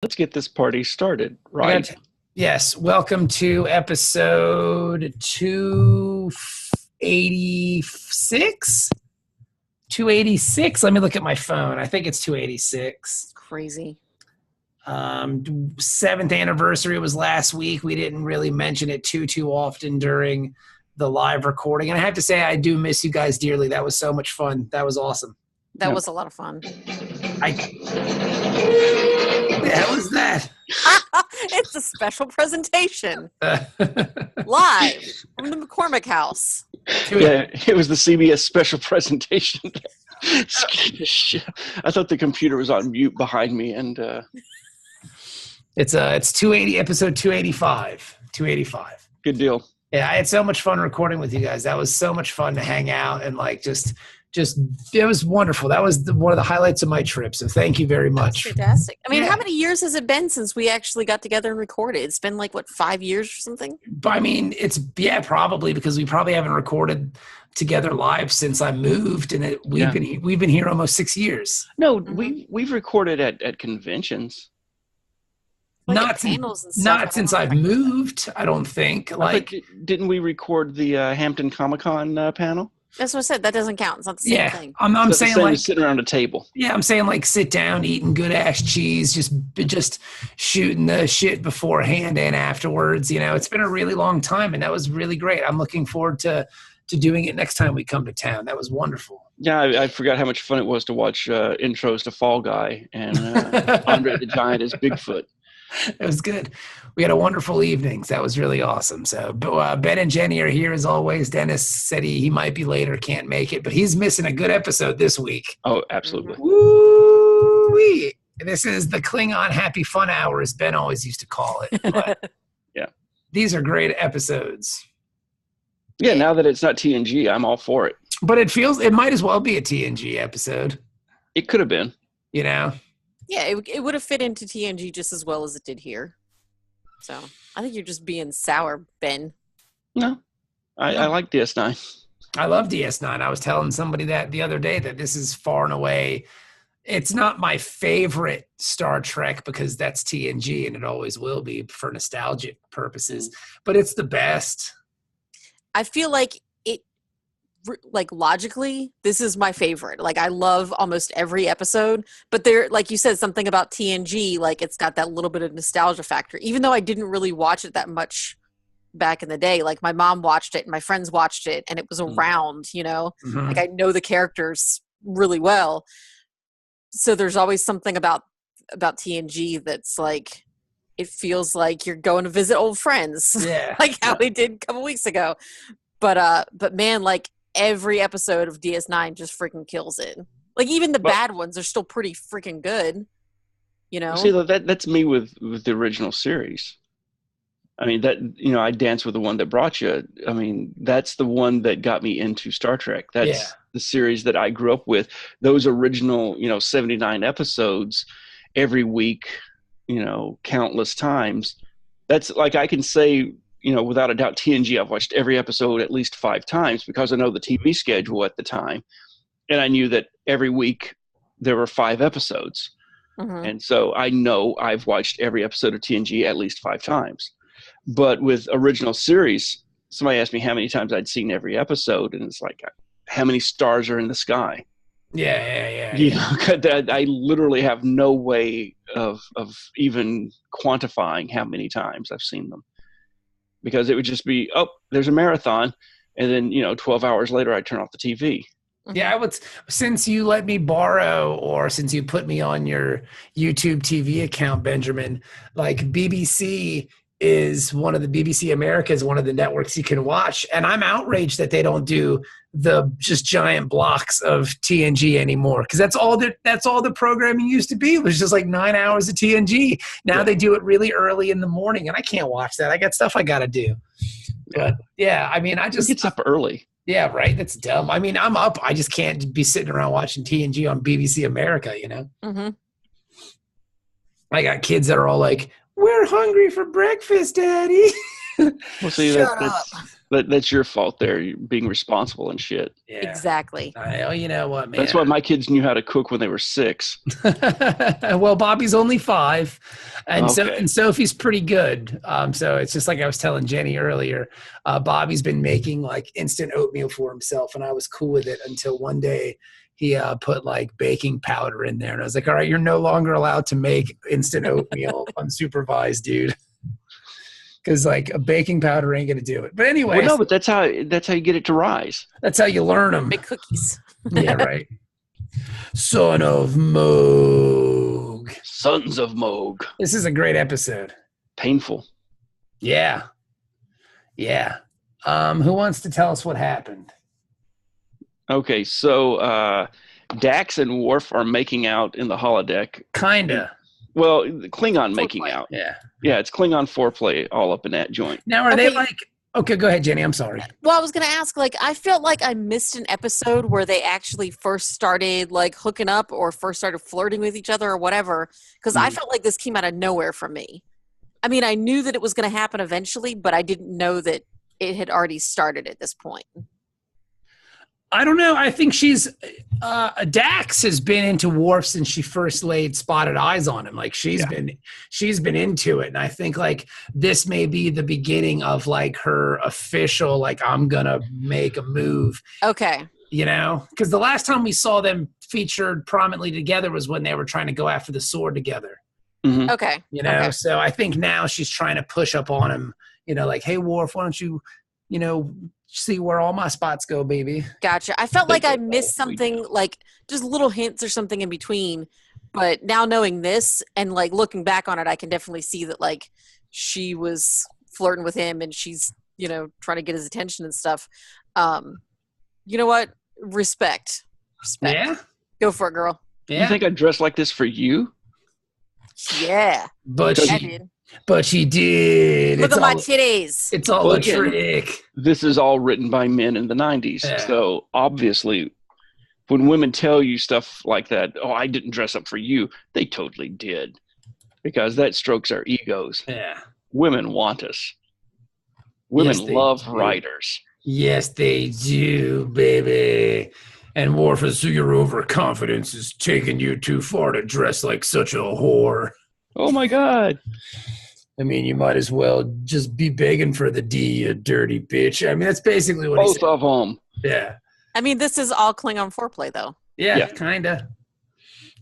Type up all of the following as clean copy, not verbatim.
Let's get this party started, I right? got yes. Welcome to episode 286. 286. Let me look at my phone. I think it's 286. Crazy. Seventh anniversary was last week. We didn't really mention it too often during the live recording. And I have to say, I do miss you guys dearly. That was so much fun. That was awesome. That was a lot of fun. What the hell is that? It's a special presentation Live. live from the McCormick House. Yeah, it was the CBS special presentation. I thought the computer was on mute behind me, and It's 280, episode 285. 285. good deal. Yeah, I had so much fun recording with you guys. That was so much fun to hang out and just it was wonderful. That was one of the highlights of my trip. So thank you very much. That's fantastic. I mean, Yeah. How many years has it been since we actually got together and recorded? It's been like, what, 5 years or something? But I mean, probably because we probably haven't recorded together live since I moved, and we've been here almost 6 years. No, we've recorded at conventions. Like not at panels and since, stuff. not since I've moved. I don't think. Didn't we record the Hampton Comic-Con panel? That's what I said. That doesn't count. It's not the same thing. I'm That's saying the same as sitting around a table. Yeah, I'm saying sit down, eating good ass cheese, just shooting the shit beforehand and afterwards. It's been a really long time, and that was really great. I'm looking forward to doing it next time we come to town. That was wonderful. Yeah, I forgot how much fun it was to watch intros to Fall Guy and Andre the Giant as Bigfoot. It was good. We had a wonderful evening. That was really awesome. So Ben and Jenny are here as always. Dennis said he might be later, can't make it, but he's missing a good episode this week. Oh, absolutely. Woo-wee. This is the Klingon Happy Fun Hour, as Ben always used to call it. But yeah. These are great episodes. Yeah, now that it's not TNG, I'm all for it. But it might as well be a TNG episode. It could have been. Yeah, it would have fit into TNG just as well as it did here. So I think you're just being sour, Ben. No, I like DS9. I love DS9. I was telling somebody that the other day that this is far and away. It's not my favorite Star Trek because that's TNG and it always will be for nostalgic purposes, but it's the best. I feel like logically, this is my favorite. I love almost every episode, but there, like you said, something about TNG, it's got that little bit of nostalgia factor, even though I didn't really watch it that much back in the day. My mom watched it and my friends watched it and it was around, Mm-hmm. I know the characters really well. So there's always something about TNG that's it feels like you're going to visit old friends. Yeah. Like how we did a couple weeks ago. But man, every episode of DS9 just freaking kills it. Even the bad ones are still pretty freaking good. See, that's me with the original series. I mean, I Dance with the One That Brought You. I mean, that's the one that got me into Star Trek. That's the series that I grew up with. Those original, 79 episodes every week, countless times. That's I can say, without a doubt, TNG, I've watched every episode at least 5 times because I know the TV schedule at the time. And I knew that every week there were 5 episodes. Mm-hmm. And so I know I've watched every episode of TNG at least 5 times. But with original series, somebody asked me how many times I'd seen every episode. And it's how many stars are in the sky? Yeah. I literally have no way of even quantifying how many times I've seen them. Because it would just be, there's a marathon, and then 12 hours later I turn off the TV. Yeah, I would. Since you let me borrow, or since you put me on your YouTube TV account, Benjamin, BBC is one of the BBC America is one of the networks you can watch, and I'm outraged that they don't do the just giant blocks of TNG anymore, because that's all the programming used to be. It was just 9 hours of TNG. Now they do it really early in the morning, and I can't watch that. I got stuff I got to do. But I mean, I just it's up early. Yeah, right. That's dumb. I mean, I'm up. I just can't be sitting around watching TNG on BBC America. Mm-hmm. I got kids that are all like, "We're hungry for breakfast, Daddy." Well, see, Shut up. that's your fault there, you being responsible and shit. Yeah. Exactly. Oh, you know what, man? That's why my kids knew how to cook when they were 6. Well, Bobby's only 5, and Okay. and Sophie's pretty good. So it's just like I was telling Jenny earlier. Bobby's been making like instant oatmeal for himself, and I was cool with it until one day he put like baking powder in there, and I was like, "All right, you're no longer allowed to make instant oatmeal unsupervised, dude." Because like a baking powder ain't gonna do it. But anyway, Well, no, but that's how you get it to rise. that's how you learn them. Make cookies. Yeah, right. Son of Mogh. Sons of Mogh. This is a great episode. Painful. Yeah. Yeah. Who wants to tell us what happened? Okay, so Dax and Worf are making out in the holodeck. Kinda. Well, Klingon making out. Yeah. Yeah, it's Klingon foreplay all up in that joint. Now, are they like... Okay, go ahead, Jenny. I'm sorry. Well, I was going to ask, like, I felt like I missed an episode where they actually first started, like, hooking up or first started flirting with each other or whatever, because I felt like this came out of nowhere for me. I mean, I knew that it was going to happen eventually, but I didn't know that it had already started at this point. I don't know. I think she's Dax has been into Worf since she first laid spotted eyes on him. Like she's been into it, and I think like this may be the beginning of like her official like I'm gonna make a move. Okay. You know, because the last time we saw them featured prominently together was when they were trying to go after the sword together. Mm-hmm. Okay. You know, so I think now she's trying to push up on him. You know, like, hey Worf, why don't you, you know, see where all my spots go, baby. Gotcha. I felt like I missed something, like just little hints or something in between. But now knowing this and like looking back on it, I can definitely see that like she was flirting with him and she's, you know, trying to get his attention and stuff. You know what? Respect. Yeah. Go for it, girl. Yeah. You think I dressed like this for you? Yeah. But I she did. But she did. Look at my titties. It's all a trick. This is all written by men in the 90s. Yeah. So obviously, when women tell you stuff like that, oh, I didn't dress up for you, they totally did. Because that strokes our egos. Yeah. Women want us. Women love writers. Yes, they do, baby. And Worf, so your overconfidence is taking you too far to dress like such a whore. Oh my God. I mean, you might as well just be begging for the D, you dirty bitch. I mean, that's basically what he said. Both of them. Yeah. I mean, this is all Klingon foreplay, though. Yeah. Kind of.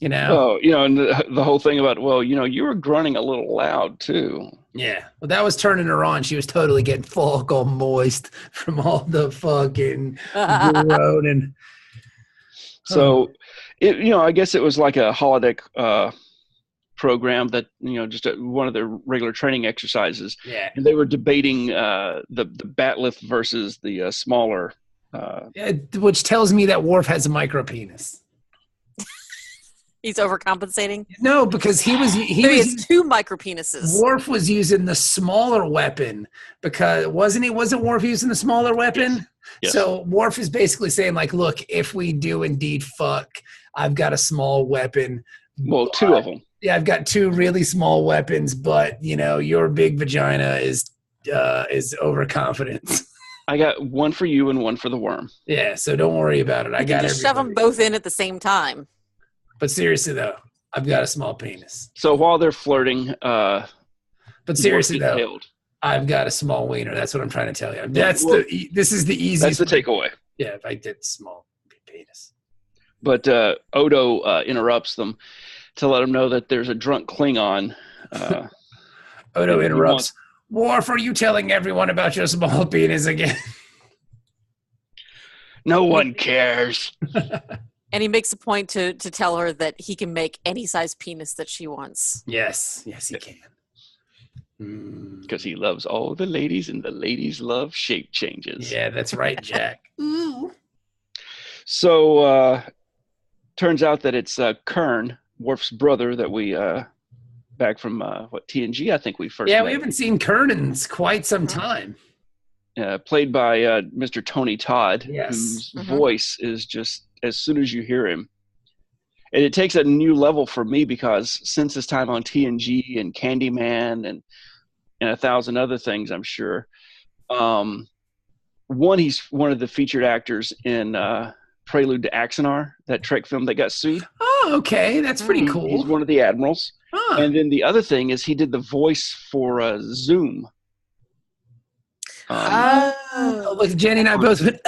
You know? Oh, you know, and the whole thing about, well, you know, you were grunting a little loud, too. Yeah. Well, that was turning her on. She was totally getting fuck all moist from all the fucking groaning. So, you know, I guess it was like a holodeck program that, you know, just one of the regular training exercises. Yeah. And they were debating the bat lift versus the smaller. Which tells me that Worf has a micro penis. He's overcompensating? No, because he has 2 micro penises. Worf was using the smaller weapon because wasn't Worf using the smaller weapon? Yes. So Worf is basically saying like, look, if we do indeed fuck, I've got a small weapon. Well, 2 of them. Yeah, I've got 2 really small weapons, but you know, your big vagina is overconfidence. I got one for you and one for the worm. Yeah, so don't worry about it. I got just shove them both in at the same time. But seriously though, I've got a small penis. So while they're flirting, but seriously though, I've got a small wiener. That's what I'm trying to tell you. This is the easiest. That's the takeaway. Yeah, if I did small penis. But Odo interrupts them to let them know that there's a drunk Klingon. Odo interrupts. Worf, are you telling everyone about your small penis again? No one cares. And he makes a point to tell her that he can make any size penis that she wants. Yes, he can. Because he loves all the ladies, and the ladies love shape changes. Yeah, that's right, Jack. Ooh. So, turns out that it's Kern, Worf's brother, that we back from TNG. I think we first. Yeah, met. we haven't seen Kern in quite some time. Played by Mr. Tony Todd, yes. whose voice is just as soon as you hear him. And it takes a new level for me because since his time on TNG and Candyman and and 1,000 other things, I'm sure. He's one of the featured actors in Prelude to Axanar, that Trek film that got sued. Oh, okay. That's pretty cool. He's one of the admirals. Huh. And then the other thing is he did the voice for Zoom. Look, Jenny and I both went,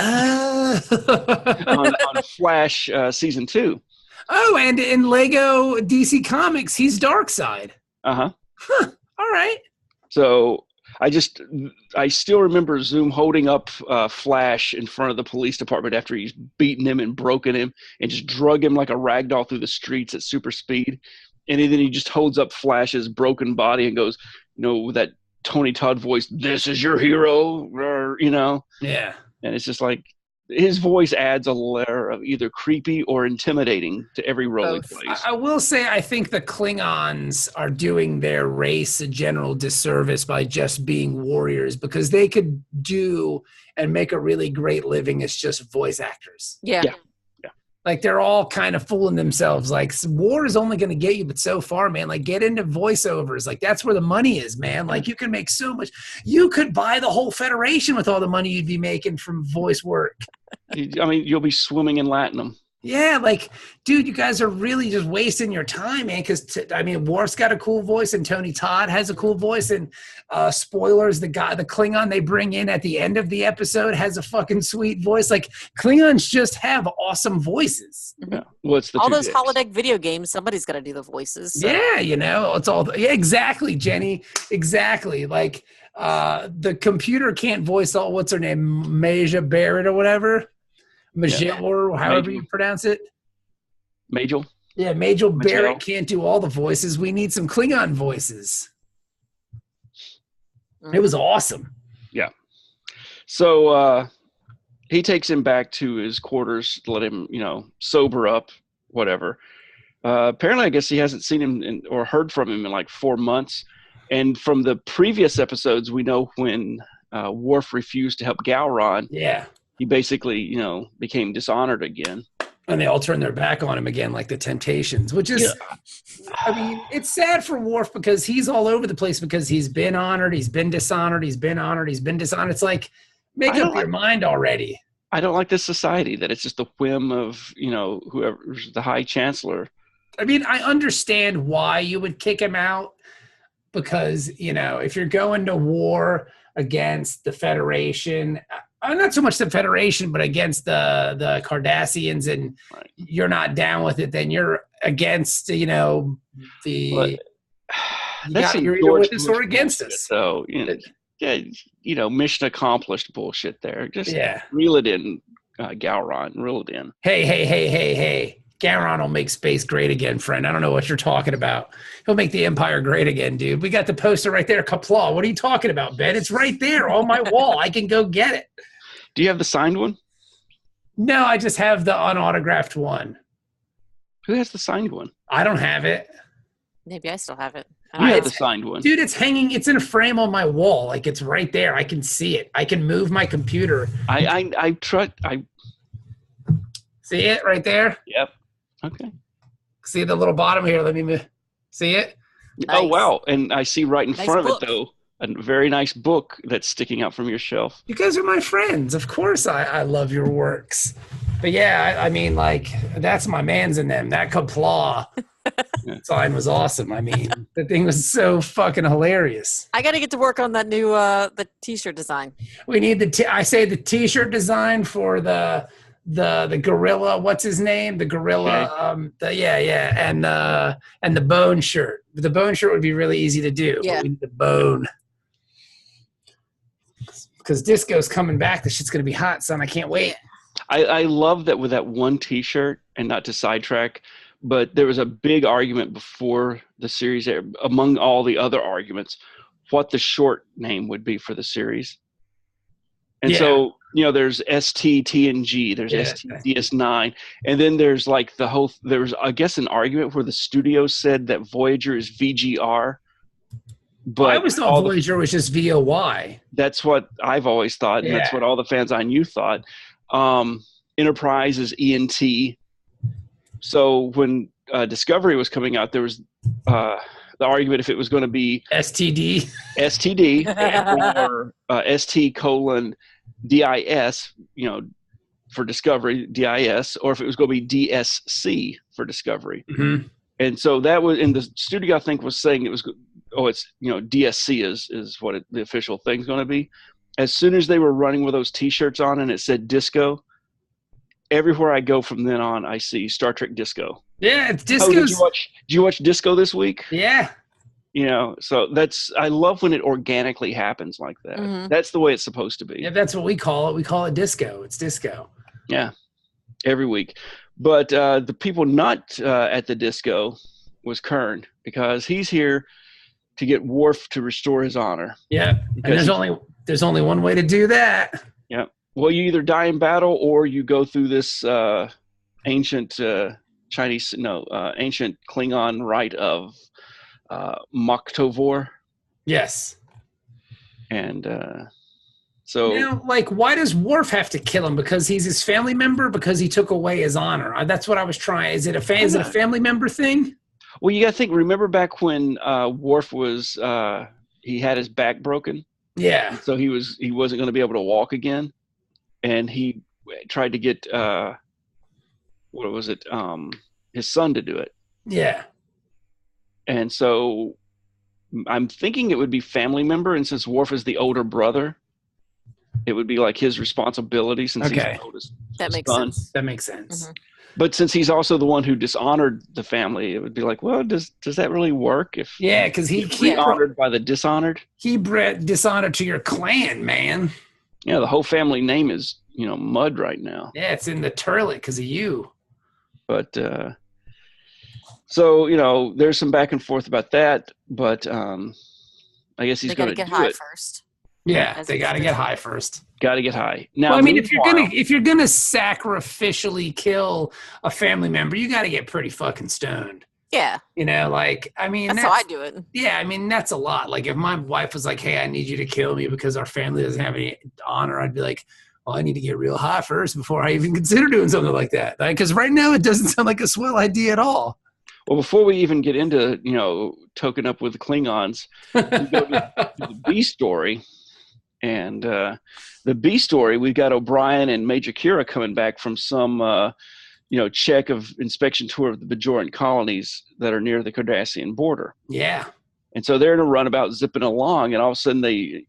on Flash season 2. Oh, and in Lego DC Comics, he's Darkseid. Uh-huh. Huh. All right. So I still remember Zoom holding up Flash in front of the police department after he's beaten him and broken him and just drug him like a ragdoll through the streets at super speed. And then he just holds up Flash's broken body and goes, with that Tony Todd voice, "This is your hero," Yeah. And it's just like his voice adds a layer of either creepy or intimidating to every role he plays. I will say I think the Klingons are doing their race a general disservice by just being warriors, because they could do and make a really great living as just voice actors. Yeah. Like, they're all kind of fooling themselves. Like, war is only going to get you but so far, man. Like, get into voiceovers. Like, that's where the money is, man. Like, you can make so much. You could buy the whole Federation with all the money you'd be making from voice work. I mean, you'll be swimming in Latinum. Yeah, like, dude, you guys are really just wasting your time, man. Because Worf's got a cool voice, and Tony Todd has a cool voice, and spoilers, the Klingon they bring in at the end of the episode has a fucking sweet voice. Like, Klingons just have awesome voies. Yeah, well, it's all those holodeck video games. Somebody's got to do the voices. So. Yeah, it's all. Yeah, exactly, Jenny. Exactly. Like, the computer can't voice all. What's her name? Major Barrett or whatever. Majel, or however you pronounce it. Majel? Yeah, Majel Barrett can't do all the voices. We need some Klingon voices. It was awesome. Yeah. So he takes him back to his quarters to let him, sober up, whatever. Apparently, I guess he hasn't seen him or heard from him in like 4 months. And from the previous episodes, we know when Worf refused to help Gowron. Yeah. He basically, became dishonored again. And they all turn their back on him again, like the Temptations, which is, it's sad for Worf because he's all over the place, because he's been honored, he's been dishonored, he's been honored, he's been dishonored. It's like, make up your mind already. I don't like this society that it's just the whim of, whoever's the High Chancellor. I mean, I understand why you would kick him out, because, if you're going to war against the Federation, not so much the Federation, but against the Cardassians, and you're not down with it, then you're against, you're either with us or against us. So, mission accomplished bullshit there. Just reel it in, Gowron, reel it in. Hey. Gowron will make space great again, friend. I don't know what you're talking about. He'll make the Empire great again, dude. We got the poster right there, Kapla. What are you talking about, Ben? It's right there on my wall. I can go get it. Do you have the signed one? No, I just have the unautographed one. Who has the signed one? I don't have it. Maybe I still have it. You have the signed one. Dude, it's hanging. It's in a frame on my wall. Like, it's right there. I can see it. I can move my computer. I see it right there? Yep. Okay. See the little bottom here? Let me move. See it? Nice. Oh, wow. And I see right in front of it, though, a very nice book that's sticking out from your shelf. You guys are my friends. Of course I love your works. But yeah, I mean, like, that's my man's in them. That Kapla sign was awesome. I mean, the thing was so fucking hilarious. I got to get to work on that new the T-shirt design. We need the T-shirt design for the gorilla. What's his name? The gorilla. Okay. And the bone shirt. The bone shirt would be really easy to do. Yeah. We need the bone. Because disco's coming back. This shit's gonna be hot, son. I can't wait. I love that with that one T-shirt, and not to sidetrack, but there was a big argument before the series, among all the other arguments, what the short name would be for the series. And so, there's STTNG, there's STDS9, and then there's like there was, I guess, an argument where the studio said that Voyager is VGR. But I always thought Voyager was just VOY. That's what I've always thought, and that's what all the fans I knew thought. Enterprise is ENT. So when Discovery was coming out, there was the argument if it was going to be STD, or ST:DIS, for Discovery, DIS, or if it was going to be DSC for Discovery. Mm-hmm. And so that was in the studio, I think, was saying it was, DSC is what the official thing's going to be. As soon as they were running with those T-shirts on and it said disco, everywhere I go from then on, I see Star Trek Disco. Yeah, it's disco. Did you watch Disco this week? Yeah. So I love when it organically happens like that. Mm-hmm. That's the way it's supposed to be. Yeah, that's what we call it. We call it disco. It's disco. Yeah, every week. But the people not at the disco was Kern, because he's here to get Worf to restore his honor. Yeah, and there's only one way to do that. Yeah. Well, you either die in battle or you go through this ancient ancient Klingon rite of Mogh. Yes. And so now, why does Worf have to kill him? Because he's his family member? Because he took away his honor? That's what I was trying. Is it a family member thing? Well, you got to think. Remember back when Worf was he had his back broken. Yeah. So he wasn't going to be able to walk again, and he tried to get his son to do it. Yeah. And so I'm thinking it would be family member, and since Worf is the older brother, it would be like his responsibility since he's the oldest. That makes sense. That makes sense. Mm-hmm. But since he's also the one who dishonored the family, it would be like, well, does that really work? Because he honored by the dishonored. He bred dishonor to your clan, man. Yeah, the whole family name is mud right now. Yeah, it's in the toilet because of you. But so there's some back and forth about that. But I guess he's going to get high first. Yeah, they got to get high first. Got to get high. Now, well, I mean, if you're gonna sacrificially kill a family member, you got to get pretty fucking stoned. Yeah. That's how I do it. Yeah, I mean, that's a lot. Like, if my wife was like, "Hey, I need you to kill me because our family doesn't have any honor," I'd be like, "Well, I need to get real high first before I even consider doing something like that." Because right now, it doesn't sound like a swell idea at all. Well, before we even get into token up with the Klingons, we go to the B story. And the B story, we've got O'Brien and Major Kira coming back from some, check of inspection tour of the Bajoran colonies that are near the Cardassian border. Yeah. And so they're in a runabout zipping along, and all of a sudden they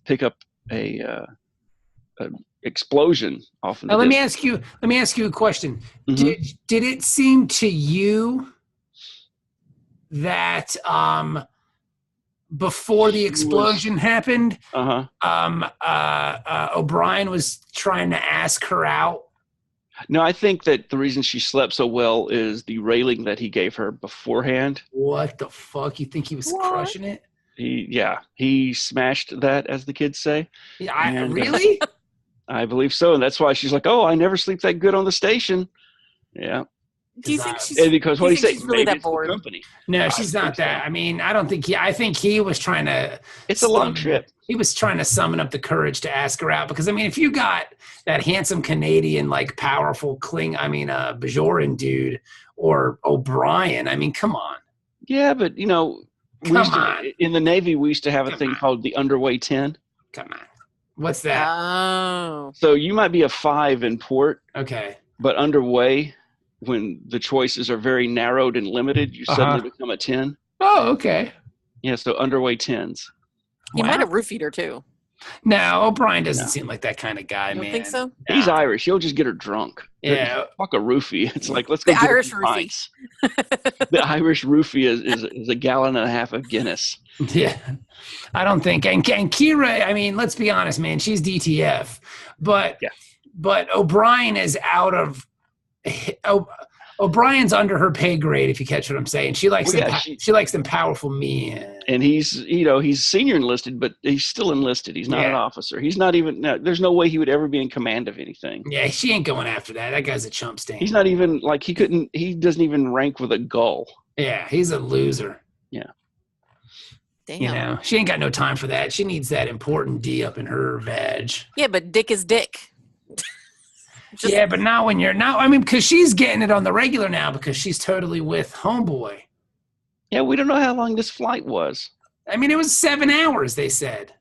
pick up a explosion off in the distance. Let me ask you a question. Mm-hmm. Did it seem to you that before the explosion happened, O'Brien was trying to ask her out? No, I think that the reason she slept so well is the railing that he gave her beforehand. What the fuck? You think he was crushing it? He smashed that, as the kids say. Yeah, really? I believe so, and that's why she's like, "Oh, I never sleep that good on the station." Yeah. Do you think she's because what do you say? She's really that bored? No, she's not that. I mean, I don't think I think he was trying to. It's a long trip. He was trying to summon up the courage to ask her out because, I mean, if you got that handsome Canadian, powerful Bajoran dude or O'Brien, I mean, come on. Yeah, but in the Navy, we used to have a thing called the underway 10. Come on. What's that? Oh. So you might be a 5 in port. Okay. But underway, when the choices are very narrowed and limited, you suddenly become a 10. Oh, okay. Yeah, so underway 10s. He might have roofied her too. No, O'Brien doesn't seem like that kind of guy, man. You think so? No. He's Irish. He'll just get her drunk. Yeah. Fuck a roofie. It's like, let's go the get Irish her roofie. The Irish roofie is a gallon and a half of Guinness. Yeah. I don't think. And Kira, I mean, let's be honest, man. She's DTF. But O'Brien is out of O'Brien's under her pay grade, if you catch what I'm saying. She likes she likes them powerful men. And he's senior enlisted, but he's still enlisted. He's not an officer. He's not even. No, there's no way he would ever be in command of anything. Yeah, she ain't going after that. That guy's a chump stand. He's not even he couldn't. He doesn't even rank with a gull. Yeah, he's a loser. Yeah. Damn. She ain't got no time for that. She needs that important D up in her veg. Yeah, but dick is dick. But not when you're now. I mean, because she's getting it on the regular now because she's totally with homeboy. Yeah, we don't know how long this flight was. I mean, it was 7 hours, they said.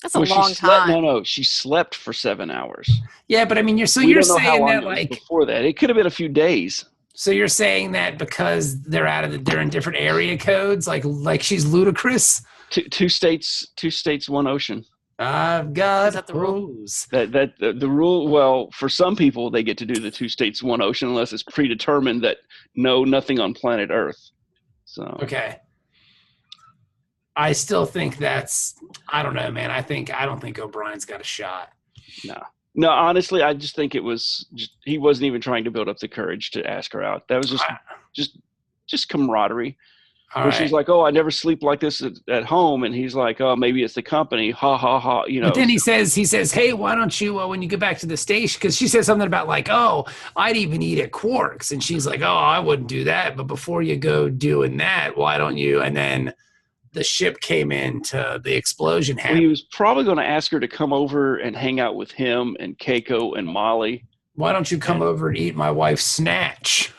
That's a long time. No, she slept for 7 hours. Yeah, but I mean, you're don't know how saying long that it was like before that. It could have been a few days. So you're saying that because they're they're in different area codes, like she's ludicrous. Two states, one ocean. I've got Is that the rule? The rule. Well, for some people, they get to do the 2 states, 1 ocean, unless it's predetermined that nothing on planet Earth. So okay. I still think I don't know, man. I don't think O'Brien's got a shot. No, honestly, I just think he wasn't even trying to build up the courage to ask her out. That was just camaraderie. Where she's like, "Oh, I never sleep like this at home," and he's like, "Oh, maybe it's the company." Ha ha ha. But then he says, "Hey, why don't you when you get back to the station?" Because she says something about like, "Oh, I'd even eat at Quark's," and she's like, "Oh, I wouldn't do that." But before you go doing that, why don't you? And then the ship came into the explosion happened. Well, he was probably going to ask her to come over and hang out with him and Keiko and Molly. Why don't you come over and eat my wife's snatch?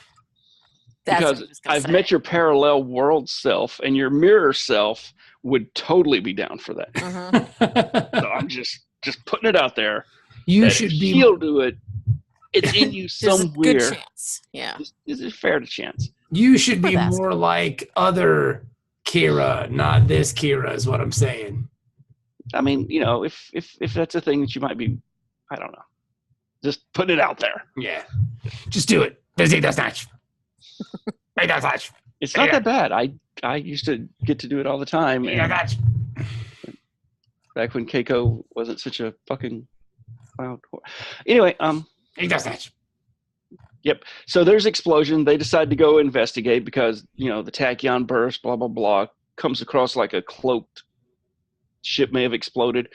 Because I've met your parallel world self, and your mirror self would totally be down for that. Uh-huh. So I'm just putting it out there. You should be. He'll do it. It's in you somewhere. There's a good chance. Yeah. Is it fair to chance? You should be more like other Kira, not this Kira, is what I'm saying. I mean, if that's a thing that you might be, I don't know. Just put it out there. Yeah. Just do it. Does he does not. It's not that bad. I used to get to do it all the time. Back when Keiko wasn't such a fucking loud whore. Anyway, he does that. Yep. So there's explosion. They decide to go investigate because, the tachyon burst, blah, blah, blah, comes across like a cloaked ship may have exploded.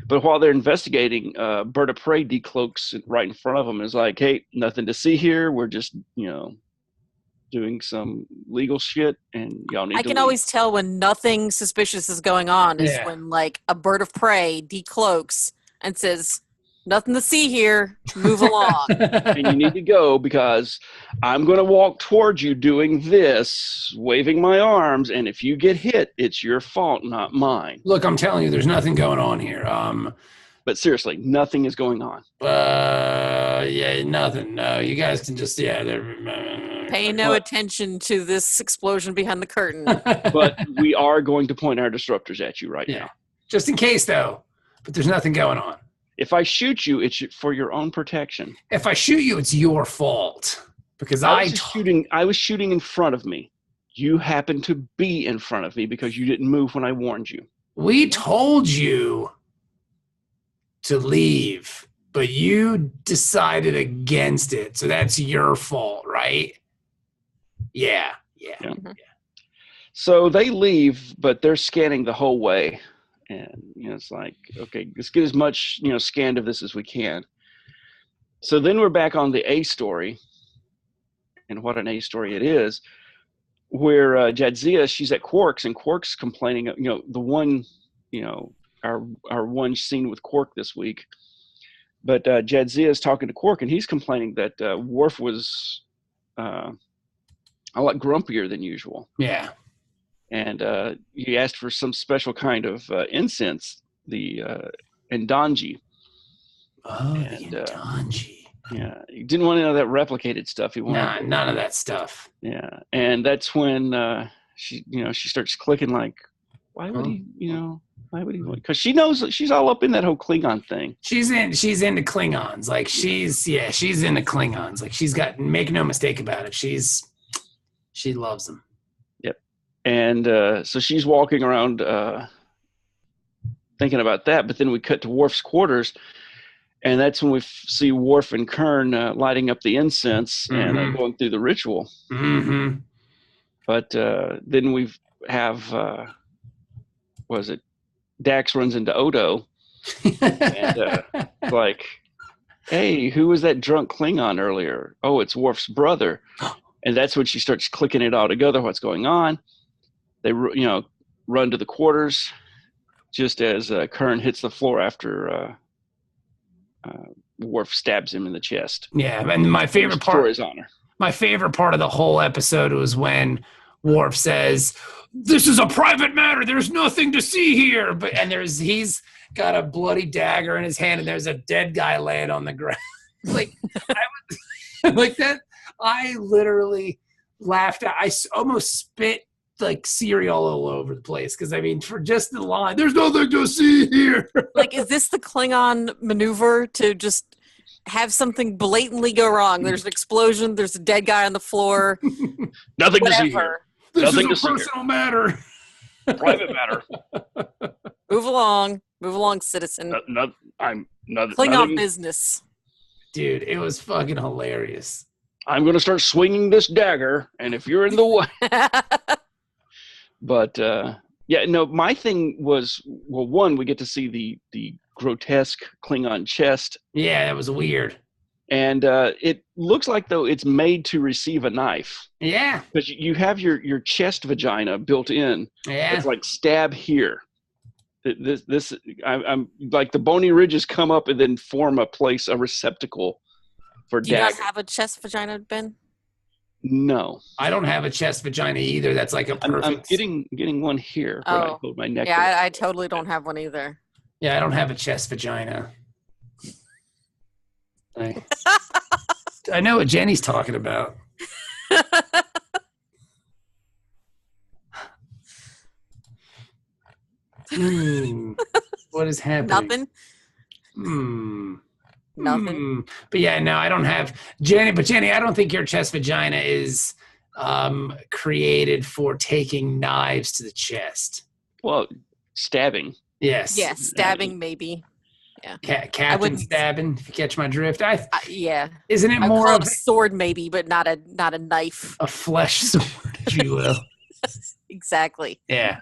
But while they're investigating, Bird of Prey decloaks right in front of them. Is like, hey, nothing to see here. We're just, doing some legal shit, and y'all need to leave. Always tell when nothing suspicious is going on is when, like, a Bird of Prey decloaks and says, nothing to see here, move along. And you need to go because I'm going to walk towards you doing this, waving my arms, and if you get hit, it's your fault, not mine. Look, I'm telling you, there's nothing going on here. But seriously, nothing is going on. Yeah, nothing. No, you guys can just, pay no attention to this explosion behind the curtain. But we are going to point our disruptors at you right now. Just in case, though. But there's nothing going on. If I shoot you, it's for your own protection. If I shoot you, it's your fault. Because I was shooting in front of me. You happened to be in front of me because you didn't move when I warned you. We told you to leave, but you decided against it. So that's your fault, right? Yeah. So they leave, but they're scanning the whole way. And, it's like, okay, let's get as much, scanned of this as we can. So then we're back on the A story. And what an A story it is. Where Jadzia, she's at Quark's, and Quark's complaining, the one, our one scene with Quark this week. But Jadzia is talking to Quark, and he's complaining that Worf was a lot grumpier than usual. Yeah. And he asked for some special kind of incense, the Ndanji. Oh, and, the Ndanji. Yeah, he didn't want any of that replicated stuff. He wanted none of that stuff. Yeah, and that's when she starts clicking like, why would he, why would he? Because she knows she's all up in that whole Klingon thing. She's into Klingons. Like she's into Klingons. Like make no mistake about it. She loves them. Yep. And so she's walking around thinking about that. But then we cut to Worf's quarters. And that's when we see Worf and Kern lighting up the incense and going through the ritual. Mm-hmm. But then we have, Dax runs into Odo. And like, hey, who was that drunk Klingon earlier? Oh, it's Worf's brother. And that's when she starts clicking it all together, what's going on. They, run to the quarters just as Kern hits the floor after... Worf stabs him in the chest. Yeah, and my favorite part of the whole episode was when Worf says, "This is a private matter. There's nothing to see here." He's got a bloody dagger in his hand, and there's a dead guy laying on the ground. Like, like that. I literally laughed. I almost spit like cereal all over the place because for just the line, "There's nothing to see here." Like, is this the Klingon maneuver to just have something blatantly go wrong? There's an explosion. There's a dead guy on the floor. Nothing to see here. This Nothing is a personal matter. Private matter. Move along, citizen. Klingon business. Dude, it was fucking hilarious. I'm going to start swinging this dagger, and if you're in the way. But my thing was, well, one, we get to see the grotesque Klingon chest. Yeah, that was weird. And it looks like, though, it's made to receive a knife. Yeah. Because you have your chest vagina built in. Yeah. It's like stab here. I'm like the bony ridges come up and then form a receptacle for dagger. Do you not have a chest vagina, Ben? No. I don't have a chest vagina either. That's like a perfect. I'm getting one here. Oh. I hold my neck. Yeah, I totally don't have one either. Yeah, I don't have a chest vagina. I know what Jenny's talking about. What is happening? Nothing. But yeah, no, I don't have Jenny. But Jenny, I don't think your chest vagina is created for taking knives to the chest. Well, stabbing. Yes. Yeah, stabbing maybe. Yeah. Captain stabbing, if you catch my drift. Yeah. Isn't it more of a sword maybe, but not a knife. A flesh sword, if you will. Exactly. Yeah.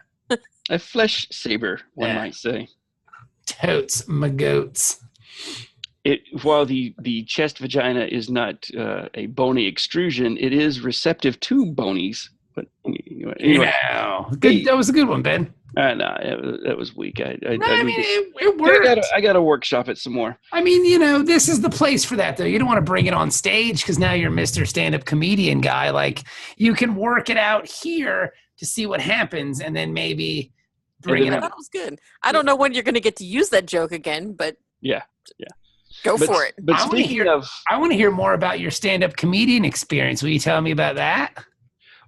A flesh saber, one might say. Totes my goats. While the chest vagina is not a bony extrusion, it is receptive to bonies. But anyway. Good. That was a good one, Ben. No, that was weak. It worked. I got to workshop it some more. This is the place for that, though. You don't want to bring it on stage because now you're Mr. Stand-Up Comedian guy. Like, you can work it out here to see what happens, and then maybe bring it up. That was good. I don't know when you're going to get to use that joke again, but yeah. Go for it. But I want to hear more about your stand-up comedian experience. Will you tell me about that?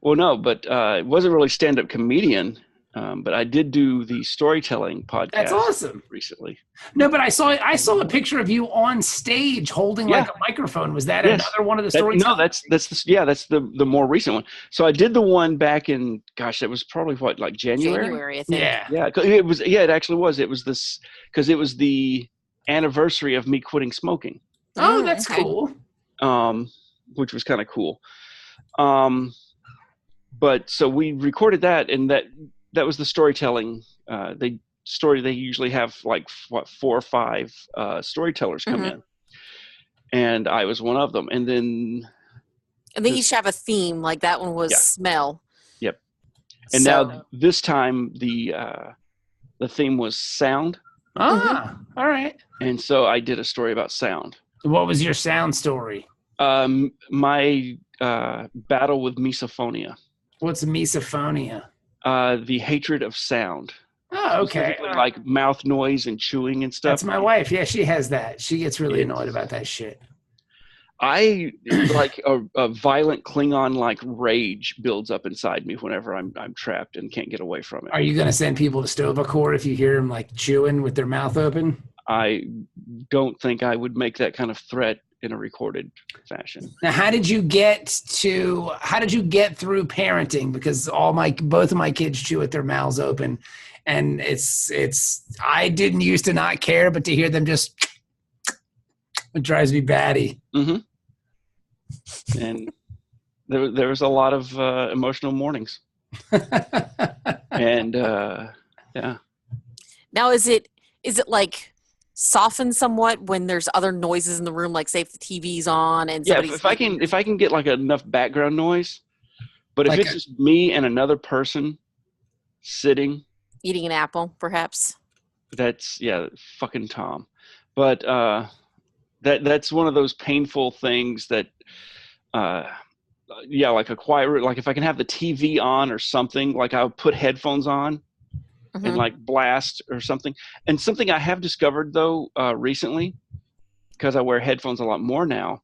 Well, no, but it wasn't really stand-up comedian. But I did do the storytelling podcast. That's awesome. Recently. No, but I saw a picture of you on stage holding like a microphone. Was that another one of the stories? No, that's the more recent one. So I did the one back in, gosh, it was probably like January. January, I think. Yeah. It was. Yeah, it actually was. It was this because it was the anniversary of me quitting smoking. Oh, that's cool. Which was kind of cool. But so we recorded that, and that was the storytelling. They usually have like 4 or 5 storytellers come in, and I was one of them. And then they each have a theme. Like that one was smell. Yep. And now this time the theme was sound. All right. And so I did a story about sound. What was your sound story? My battle with misophonia. What's misophonia? The hatred of sound. Oh, okay. Like mouth noise and chewing and stuff. That's my wife. Yeah, she has that. She gets really annoyed about that shit. I like a violent Klingon-like rage builds up inside me whenever I'm trapped and can't get away from it. Are you going to send people to Stovacor if you hear them like chewing with their mouth open? I don't think I would make that kind of threat in a recorded fashion. Now, how did you get through parenting? Because both of my kids chew with their mouths open, and I didn't used to not care, but to hear them just, it drives me batty. Mm-hmm. And there was a lot of emotional mornings. And yeah. Now, is it like soften somewhat when there's other noises in the room, like say if the TV's on and if I can get like enough background noise, but if it's just me and another person sitting eating an apple, perhaps. That's fucking Tom. But that's one of those painful things that yeah, like a quiet room. Like if I can have the TV on or something, like I'll put headphones on and like blast or something. And something I have discovered though recently, because I wear headphones a lot more now.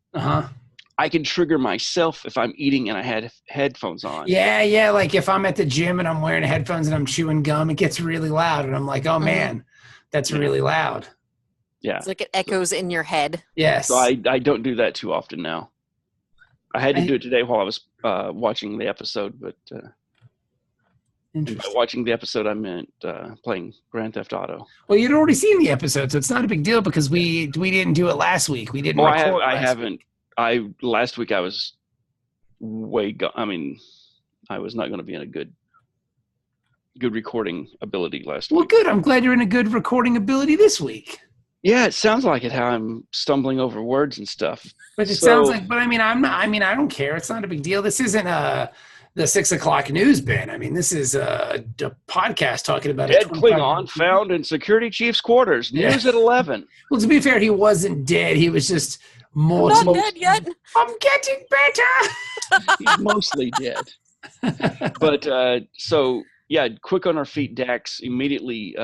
I can trigger myself if I'm eating and I had headphones on. Yeah. Like if I'm at the gym and I'm wearing headphones and I'm chewing gum, it gets really loud, and I'm like, oh man, that's really loud. Yeah, it's like it echoes in your head. Yes. So I don't do that too often now. I had to do it today while I was watching the episode, but by watching the episode, I meant playing Grand Theft Auto. Well, you'd already seen the episode, so it's not a big deal because we didn't do it last week. We didn't. Record I haven't. Last week I was I mean, I was not going to be in a good recording ability last week. Well, good. I'm glad you're in a good recording ability this week. Yeah, it sounds like it. How I'm stumbling over words and stuff. But it sounds like. But I mean, I'm not. I mean, I don't care. It's not a big deal. This isn't the 6 o'clock news, Ben. I mean, this is a podcast talking about dead Klingon found in security chief's quarters. News at 11. Well, to be fair, he wasn't dead. He was just more. I'm not dead yet. I'm getting better. He's mostly dead. But so yeah, quick on our feet. Dax immediately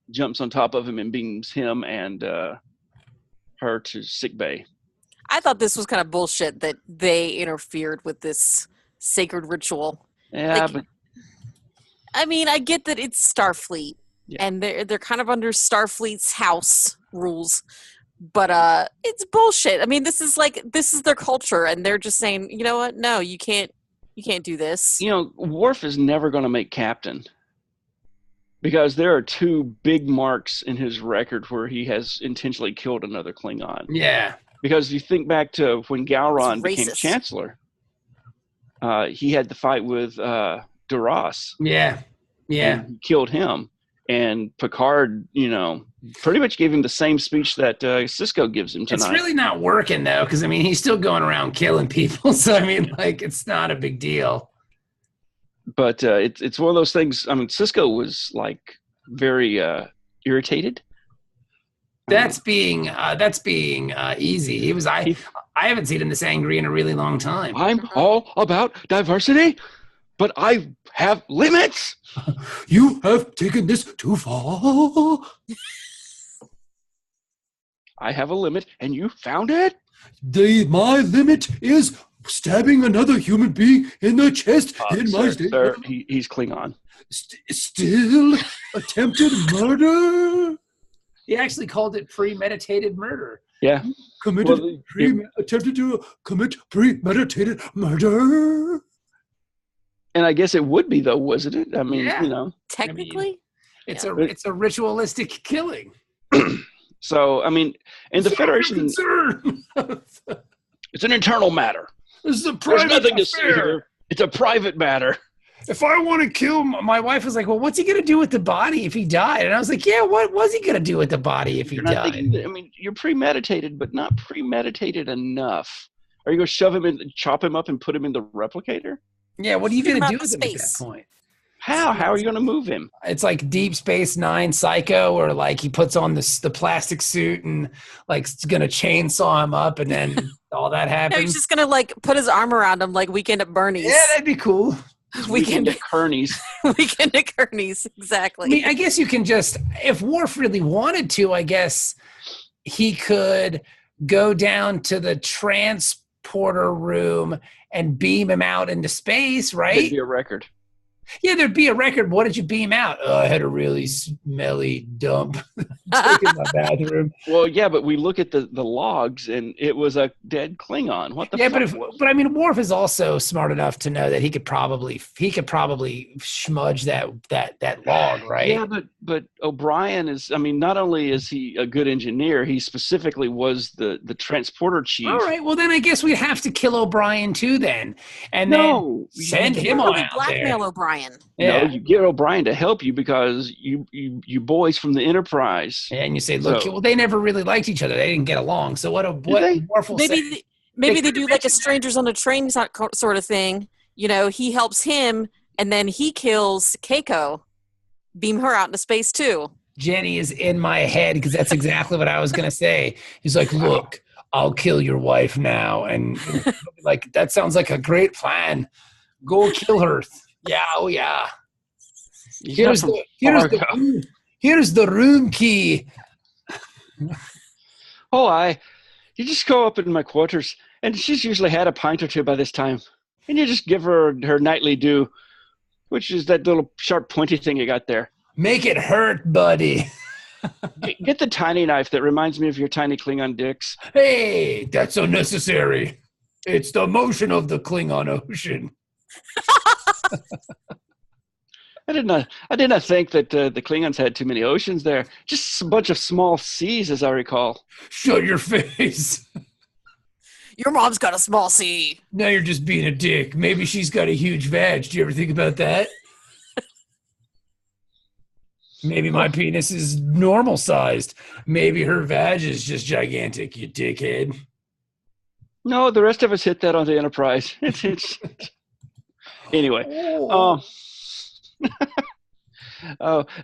jumps on top of him and beams him and her to sickbay. I thought this was kind of bullshit that they interfered with this sacred ritual. Yeah, but I mean, I get that it's Starfleet, and they're kind of under Starfleet's house rules, but it's bullshit. I mean, this is their culture, and they're just saying, you know what? No, you can't do this. You know, Worf is never going to make captain because there are 2 big marks in his record where he has intentionally killed another Klingon. Yeah, because you think back to when Gowron became Chancellor. He had the fight with Duras. Yeah. And he killed him. And Picard, pretty much gave him the same speech that Sisko gives him tonight. It's really not working, though, because, I mean, he's still going around killing people. So, I mean, it's not a big deal. But it's one of those things. I mean, Sisko was, very irritated. That's being easy. He was. I haven't seen him this angry in a really long time. I'm all about diversity, but I have limits. You have taken this too far. I have a limit, and you found it. My limit is stabbing another human being in the chest my state. Sir, he's Klingon. Still attempted murder. He actually called it premeditated murder. Yeah. Attempted to commit premeditated murder. And I guess it would be, though, wasn't it? I mean, technically, it's a ritualistic killing. So, I mean, in the Federation, it's an internal matter. This is a private There's nothing affair. to see here. It's a private matter. If I want to kill my wife was like, well, what's he going to do with the body if he died? And I was like, yeah, what was he going to do with the body if he died? I mean, you're premeditated, but not premeditated enough. Are you going to shove him in, chop him up and put him in the replicator? Yeah, what are you going to do with him at that point? How are you going to move him? It's like Deep Space Nine Psycho, or he puts on the plastic suit and it's going to chainsaw him up, and then all that happens. No, he's just going to put his arm around him like Weekend at Bernie's. Yeah, that'd be cool. Weekend at Kearney's. Weekend at Kearney's, exactly. I mean, I guess you can just, if Worf really wanted to, I guess he could go down to the transporter room and beam him out into space, right? There'd be a record. Yeah, there'd be a record. What did you beam out? Oh, I had a really smelly dump in my bathroom. Well, yeah, but we look at the logs, and it was a dead Klingon. What the fuck? But I mean, Worf is also smart enough to know that he could probably smudge that log, right? Yeah, but O'Brien is. I mean, not only is he a good engineer, he specifically was the transporter chief. All right, well then I guess we'd have to kill O'Brien too, then, and then send him on out blackmail there. O'Brien. Yeah. No, you get O'Brien to help you because you boys from the Enterprise. Yeah, and you say, look, well, they never really liked each other. They didn't get along. So what Worf will say? Maybe they do like a strangers on a train sort of thing. He helps him, and then he kills Keiko. Beam her out into space too. Jenny is in my head because that's exactly what I was going to say. He's like, look, I'll kill your wife now. And like, that sounds like a great plan. Go kill her. Yeah, oh yeah. Here's the room key. Oh, you just go up in my quarters, and she's usually had a pint or two by this time, and you just give her her nightly due, which is that little sharp, pointy thing you got there. Make it hurt, buddy. Get the tiny knife that reminds me of your tiny Klingon dicks. Hey, that's unnecessary. It's the motion of the Klingon ocean. I did not think that the Klingons had too many oceans there. Just a bunch of small seas, as I recall. Shut your face. Your mom's got a small C. Now you're just being a dick. Maybe she's got a huge vag. Do you ever think about that? Maybe my penis is normal sized. Maybe her vag is just gigantic, you dickhead. No, the rest of us hit that on the Enterprise. Anyway.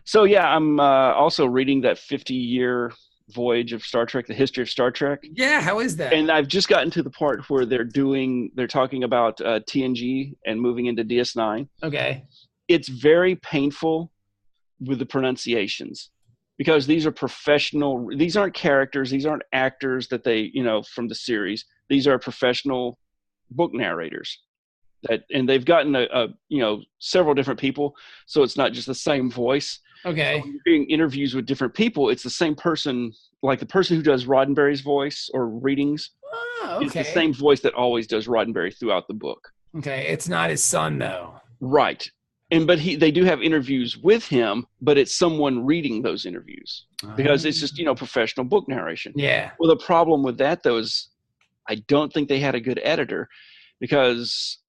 So yeah, I'm also reading that 50-year voyage of Star Trek, the history of Star Trek. Yeah, how is that? And I've just gotten to the part where they're talking about TNG and moving into DS9. Okay. It's very painful with the pronunciations, because these aren't characters, these aren't actors that they, from the series. These are professional book narrators and they've gotten several different people, so it's not just the same voice. Okay. So when you're doing interviews with different people, it's the same person, like the person who does Roddenberry's voice or readings. Oh, okay. It's the same voice that always does Roddenberry throughout the book. Okay, it's not his son though. Right. But they do have interviews with him, but it's someone reading those interviews because it's just, professional book narration. Yeah. Well, the problem with that, though, is I don't think they had a good editor because,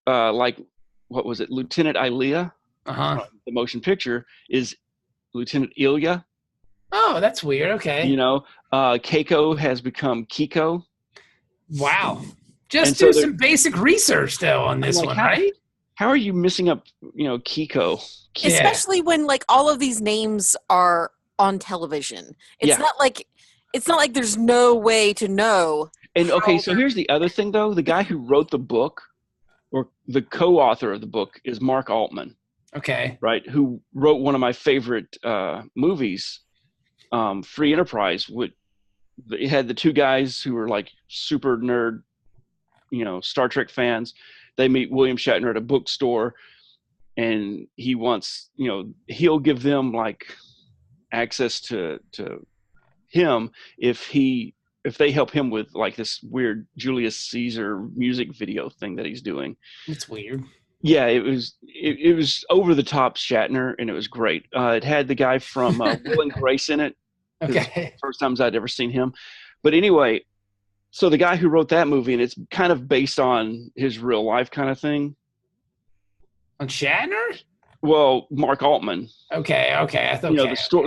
what was it? Lieutenant Ilea, the motion picture, is Lieutenant Ilya. Oh, that's weird. Okay. Keiko has become Kiko. Wow. Just do some basic research, though, on this one, right? How are you missing up, Kiko? Especially when all of these names are on television. It's not like there's no way to know. And okay, so here's the other thing though. The guy who wrote the book, or the co-author of the book, is Mark Altman. Okay. Right, who wrote one of my favorite movies, Free Enterprise. It had the two guys who were like super nerd, Star Trek fans. They meet William Shatner at a bookstore, and he wants, he'll give them access to him if they help him with this weird Julius Caesar music video thing that he's doing. It's weird. Yeah, it was over the top Shatner, and it was great. It had the guy from Will and Grace in it. Okay. First times I'd ever seen him. But anyway, so the guy who wrote that movie, and it's kind of based on his real life kind of thing. On Shatner? Well, Mark Altman. Okay. I thought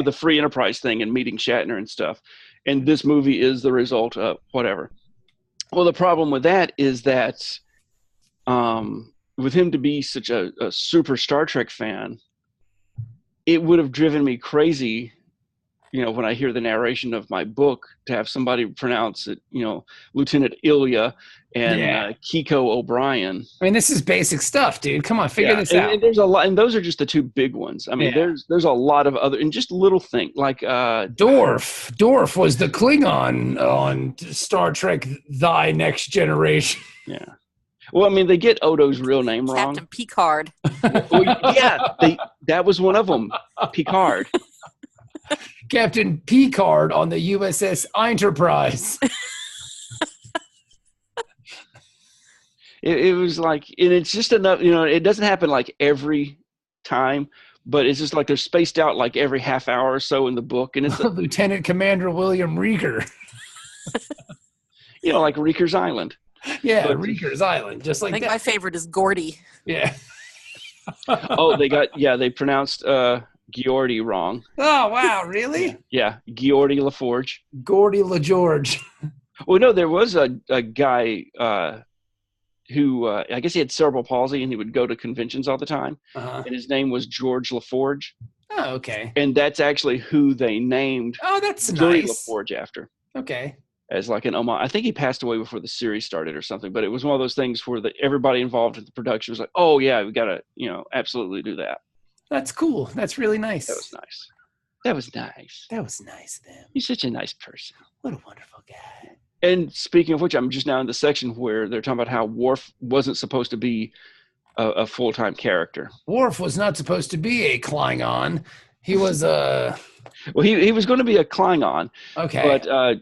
the Free Enterprise thing and meeting Shatner and stuff. And this movie is the result of whatever. Well, the problem with that is that with him to be such a super Star Trek fan, it would have driven me crazy, when I hear the narration of my book, to have somebody pronounce it, Lieutenant Ilya and Kiko O'Brien. I mean, this is basic stuff, dude. Come on, figure this out. And there's a lot, and those are just the two big ones. I mean, there's a lot of other, and just little things like Dorf. Dorf was the Klingon on Star Trek: Thy Next Generation. Yeah. Well, I mean, they get Odo's real name wrong. Captain Picard. That was one of them. Picard. Captain Picard on the USS Enterprise. It was and it's just enough, it doesn't happen every time, but it's just they're spaced out every half hour or so in the book. And it's Lieutenant Commander William Rieger. Like Rieger's Island. Yeah, Rieger's Island, just like that. I think my favorite is Gordy. Yeah. They pronounced Geordi wrong. Oh, wow, really? Yeah, Geordi LaForge. Gordy LaGeorge. Well, no, there was a guy who, I guess he had cerebral palsy, and he would go to conventions all the time. And his name was George LaForge. Oh, okay. And that's actually who they named that's Geordi nice. LaForge after. Okay. as like an homage. I think he passed away before the series started or something, but it was one of those things where everybody involved in the production was like, oh yeah, we got to, absolutely do that. That's cool. That's really nice. That was nice. That was nice. That was nice of them. He's such a nice person. What a wonderful guy. And speaking of which, I'm just now in the section where they're talking about how Worf wasn't supposed to be a full-time character. Worf was not supposed to be a Klingon. He was a... Well, he was going to be a Klingon. Okay. But,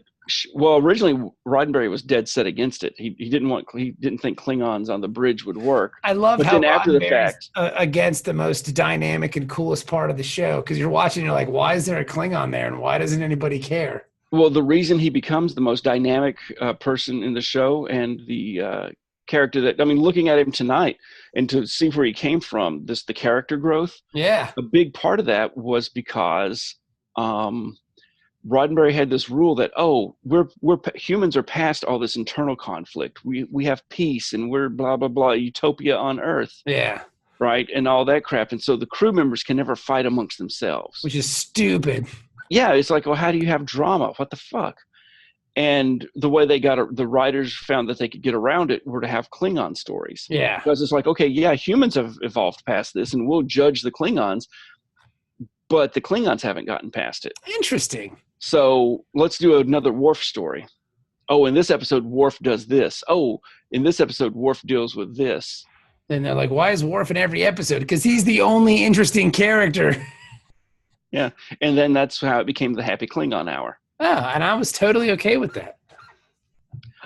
originally Roddenberry was dead set against it. He didn't think Klingons on the bridge would work. I love how after the fact, against the most dynamic and coolest part of the show, because you're watching, you're like, why is there a Klingon there, and why doesn't anybody care? Well, the reason he becomes the most dynamic person in the show, and the character that, looking at him tonight and to see where he came from, the character growth. Yeah. A big part of that was because Roddenberry had this rule that, we're humans are past all this internal conflict. We have peace and we're blah, blah, blah, utopia on Earth. Yeah. Right. And all that crap. And so the crew members can never fight amongst themselves. Which is stupid. Yeah. It's like, well, how do you have drama? What the fuck? And the way the writers found that they could get around it were to have Klingon stories. Yeah. Because it's like, okay, yeah, humans have evolved past this and we'll judge the Klingons, but the Klingons haven't gotten past it. Interesting. So let's do another Worf story. Oh, in this episode, Worf does this. Oh, in this episode, Worf deals with this. And they're like, why is Worf in every episode? Because he's the only interesting character. Yeah. And then that's how it became the Happy Klingon Hour. Oh, and I was totally okay with that.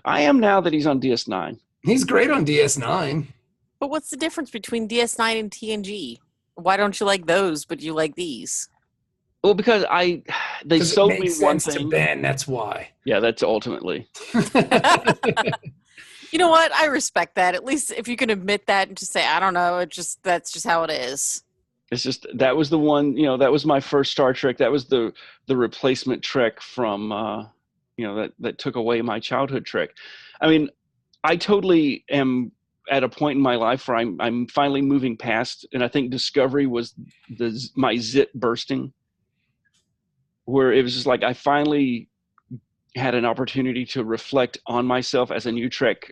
I am now that he's on DS9. He's great on DS9. But what's the difference between DS9 and TNG? Why don't you like those, but you like these? Well, because they sold me one thing. To Ben, that's why. Yeah, that's ultimately. You know what? I respect that. At least if you can admit that and just say, I don't know, that's just how it is. It's just, that was the one, that was my first Star Trek. That was the replacement Trek from, that took away my childhood Trek. I totally am at a point in my life where I'm finally moving past, and I think Discovery was my zit bursting, where it was just like I finally had an opportunity to reflect on myself as a new Trek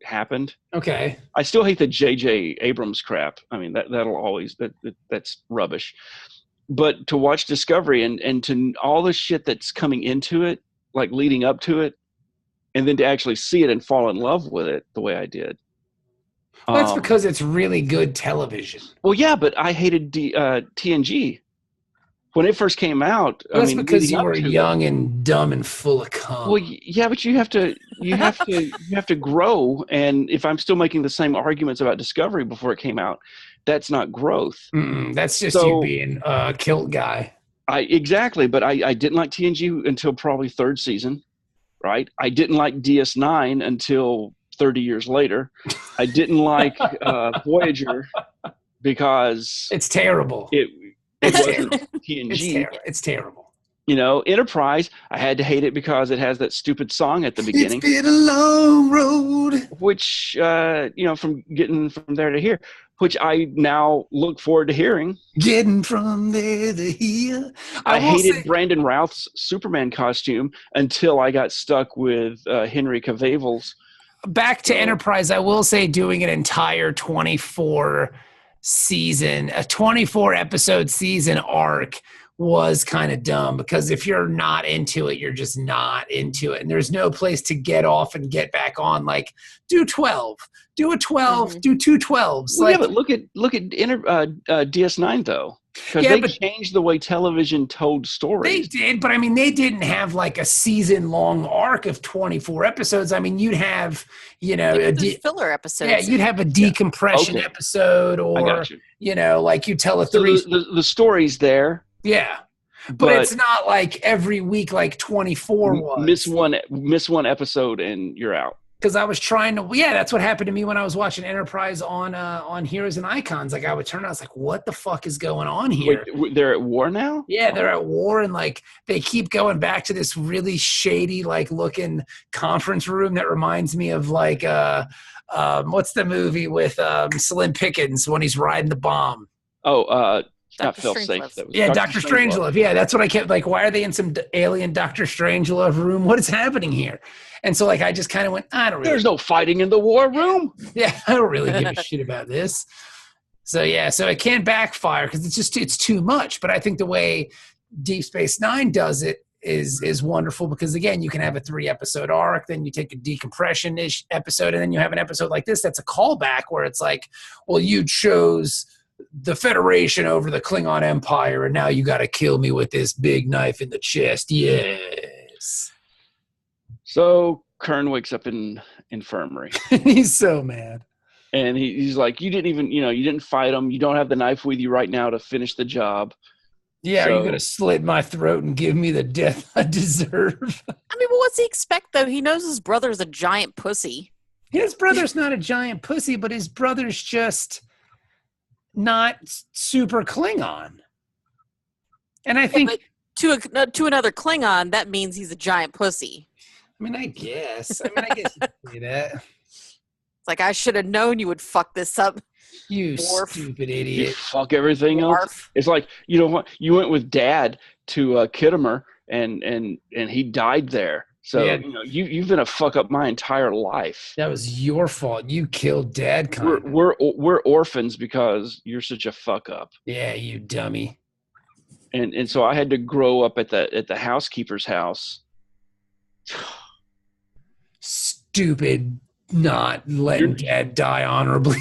happened. Okay. I still hate the J.J. Abrams crap. That'll always, that's rubbish. But to watch Discovery and to all the shit that's coming into it, like leading up to it, and then to actually see it and fall in love with it the way I did. Well, that's because it's really good television. Well, yeah, but I hated TNG. When it first came out, that's because you were young and dumb and full of cum. Well, yeah, but you have to grow. And if I'm still making the same arguments about Discovery before it came out, that's not growth. That's just you being a kilt guy. Exactly, but I didn't like TNG until probably third season, right? I didn't like DS9 until 30 years later. I didn't like Voyager because it's terrible. It wasn't TNG. It's terrible. Enterprise, I had to hate it because it has that stupid song at the beginning. It's been a long road. Which, from getting from there to here, which I now look forward to hearing. Getting from there to here. I hated Brandon Routh's Superman costume until I got stuck with Henry Cavill's. Back to Enterprise, I will say doing an entire 24 episode season arc was kind of dumb, because if you're not into it, you're just not into it, and there's no place to get off and get back on. Like, do 12, do a 12, do 2 12s. Well, yeah, but look at DS9 though. Because they changed the way television told stories. They did, but they didn't have like a season-long arc of 24 episodes. You'd have, filler episodes. Yeah, you'd have a decompression episode, or like you tell a three. The story's there. Yeah, but it's not like every week like 24 was. Miss one episode and you're out. Because I was trying to, that's what happened to me when I was watching Enterprise on Heroes and Icons. Like, I would turn, I was like, what the fuck is going on here? Wait, they're at war now? Yeah, they're at war, and like they keep going back to this really shady, like looking conference room that reminds me of like what's the movie with Slim Pickens when he's riding the bomb? Not fail-safe. Dr. Strangelove. Yeah, that's what I kept, like, why are they in some alien Dr. Strangelove room? What is happening here? And so, like, I just kind of went, I don't really. There's no fighting in the war room. Yeah, I don't really give a shit about this. So, yeah, so it can backfire because it's too much. But I think the way Deep Space Nine does it is wonderful because, again, you can have a 3-episode arc, then you take a decompression-ish episode, and then you have an episode like this that's a callback where it's like, well, you chose the Federation over the Klingon Empire, and now you got to kill me with this big knife in the chest. Yes. So Kern wakes up in infirmary. He's so mad. And he's like, you didn't fight him. You don't have the knife with you right now to finish the job. Yeah, so, are you going to slit my throat and give me the death I deserve? I mean, well, what's he expect, though? He knows his brother's a giant pussy. His brother's not a giant pussy, but his brother's just not super Klingon. And I think to another Klingon, that means he's a giant pussy. I mean, I guess you could say that. It's like, I should have known you would fuck this up. You Worf. Stupid idiot. You fuck everything Worf. else. It's like, you know what? You went with Dad to Kittimer, and he died there. So yeah. You've been a fuck up my entire life. That was your fault. You killed Dad. We're orphans because you're such a fuck up. Yeah, you dummy. And so I had to grow up at the housekeeper's house. Stupid, not letting Dad die honorably.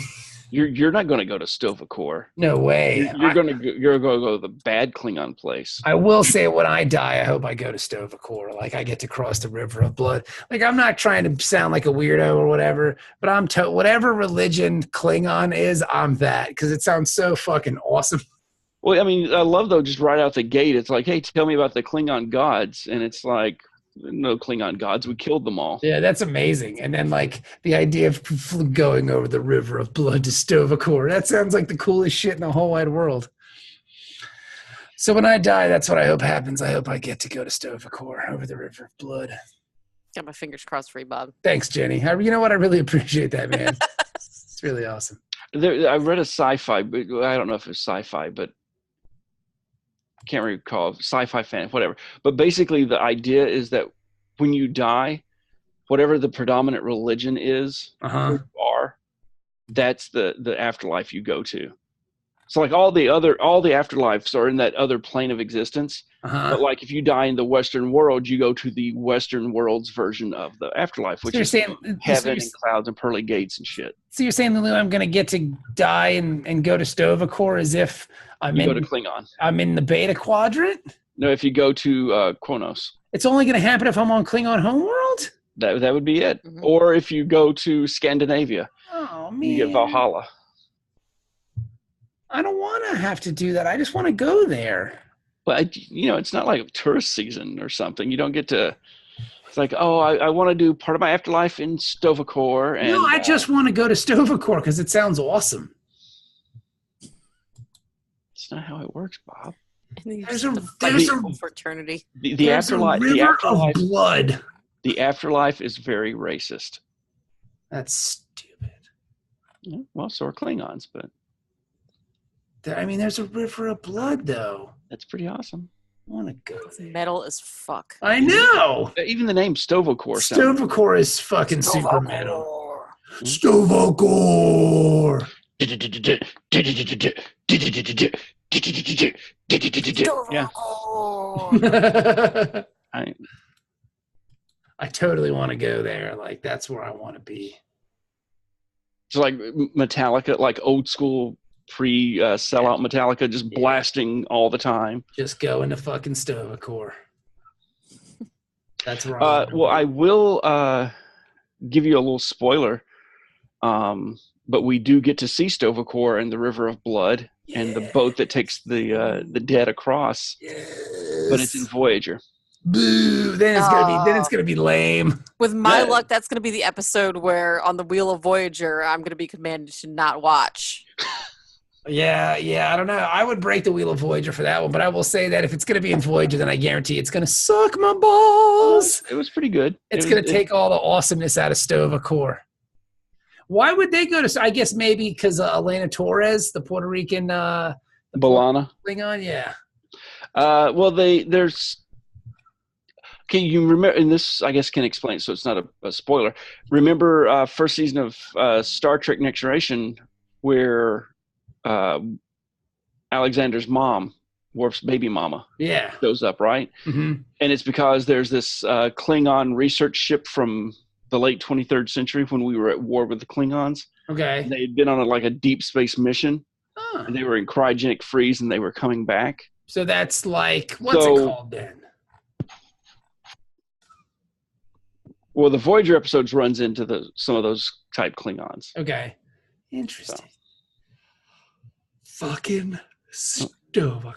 You're not going to go to Stovacor. No way. You're going to go to the bad Klingon place. I will say, when I die, I hope I go to Stovacor. Like, I get to cross the River of Blood. Like, I'm not trying to sound like a weirdo or whatever, but whatever religion Klingon is, I'm that, because it sounds so fucking awesome. Well, I mean, I love, though, just right out the gate, it's like, hey, tell me about the Klingon gods, and it's like, no Klingon gods. We killed them all. Yeah, that's amazing. And then, like, the idea of going over the River of Blood to Stovacor, that sounds like the coolest shit in the whole wide world. So when I die, that's what I hope happens. I hope I get to go to Stovacor over the River of Blood. Got my fingers crossed for you, Bob. Thanks, Jenny. You know what? I really appreciate that, man. It's really awesome. I read a sci-fi, but I don't know if it's sci-fi, but I can't recall, sci-fi fan, whatever. But basically the idea is that when you die, whatever the predominant religion is, you are, that's the afterlife you go to. So like all the afterlives are in that other plane of existence. But like if you die in the Western world, you go to the Western world's version of the afterlife, which is heaven and clouds and pearly gates and shit. So you're saying, Lulu, I'm going to get to die and go to Stovacor as if go to Klingon. I'm in the Beta Quadrant? No, if you go to Kronos. It's only going to happen if I'm on Klingon homeworld? That would be it. Mm-hmm. Or if you go to Scandinavia. Oh, man. You get Valhalla. I don't want to have to do that. I just want to go there. But, it's not like tourist season or something. You don't get to – it's like, oh, I want to do part of my afterlife in Stovacor. No, I just want to go to Stovacor because it sounds awesome. It's not how it works, Bob. There's a fraternity. The afterlife. The afterlife of blood. The afterlife is very racist. That's stupid. Yeah, well, so are Klingons, but there's a river of blood, though. That's pretty awesome. I want to go there. Metal as fuck. I know. Even the name Stovacor. Stovacor is fucking super metal. Stovacor. Yeah. I totally want to go there. Like, that's where I want to be. It's like Metallica, like old school pre-sellout Metallica, just blasting all the time. Just go into fucking Stovacor. That's where I will give you a little spoiler. But we do get to see Stovacor and the River of Blood and the boat that takes the dead across. Yes. But it's in Voyager. Boo! Then it's gonna be lame. With my luck, that's gonna be the episode where on the Wheel of Voyager, I'm gonna be commanded to not watch. Yeah, I don't know. I would break the Wheel of Voyager for that one, but I will say that if it's gonna be in Voyager, then I guarantee it's gonna suck my balls. It was pretty good. It's gonna take all the awesomeness out of Stovacor. Why would they go to? I guess maybe because Elena Torres, the Puerto Rican B'Elanna. Klingon, yeah. Well, there's. Can you remember? And this, I guess, can explain. So it's not a spoiler. Remember, first season of Star Trek: Next Generation, where Alexander's mom, Worf's baby mama, shows up, right? Mm-hmm. And it's because there's this Klingon research ship from the late 23rd century when we were at war with the Klingons. Okay. They had been on a deep space mission, and they were in cryogenic freeze, and they were coming back. So that's like, what's it called then? Well, the Voyager episodes runs into some of those type Klingons. Okay. Interesting. Fucking Stovacor.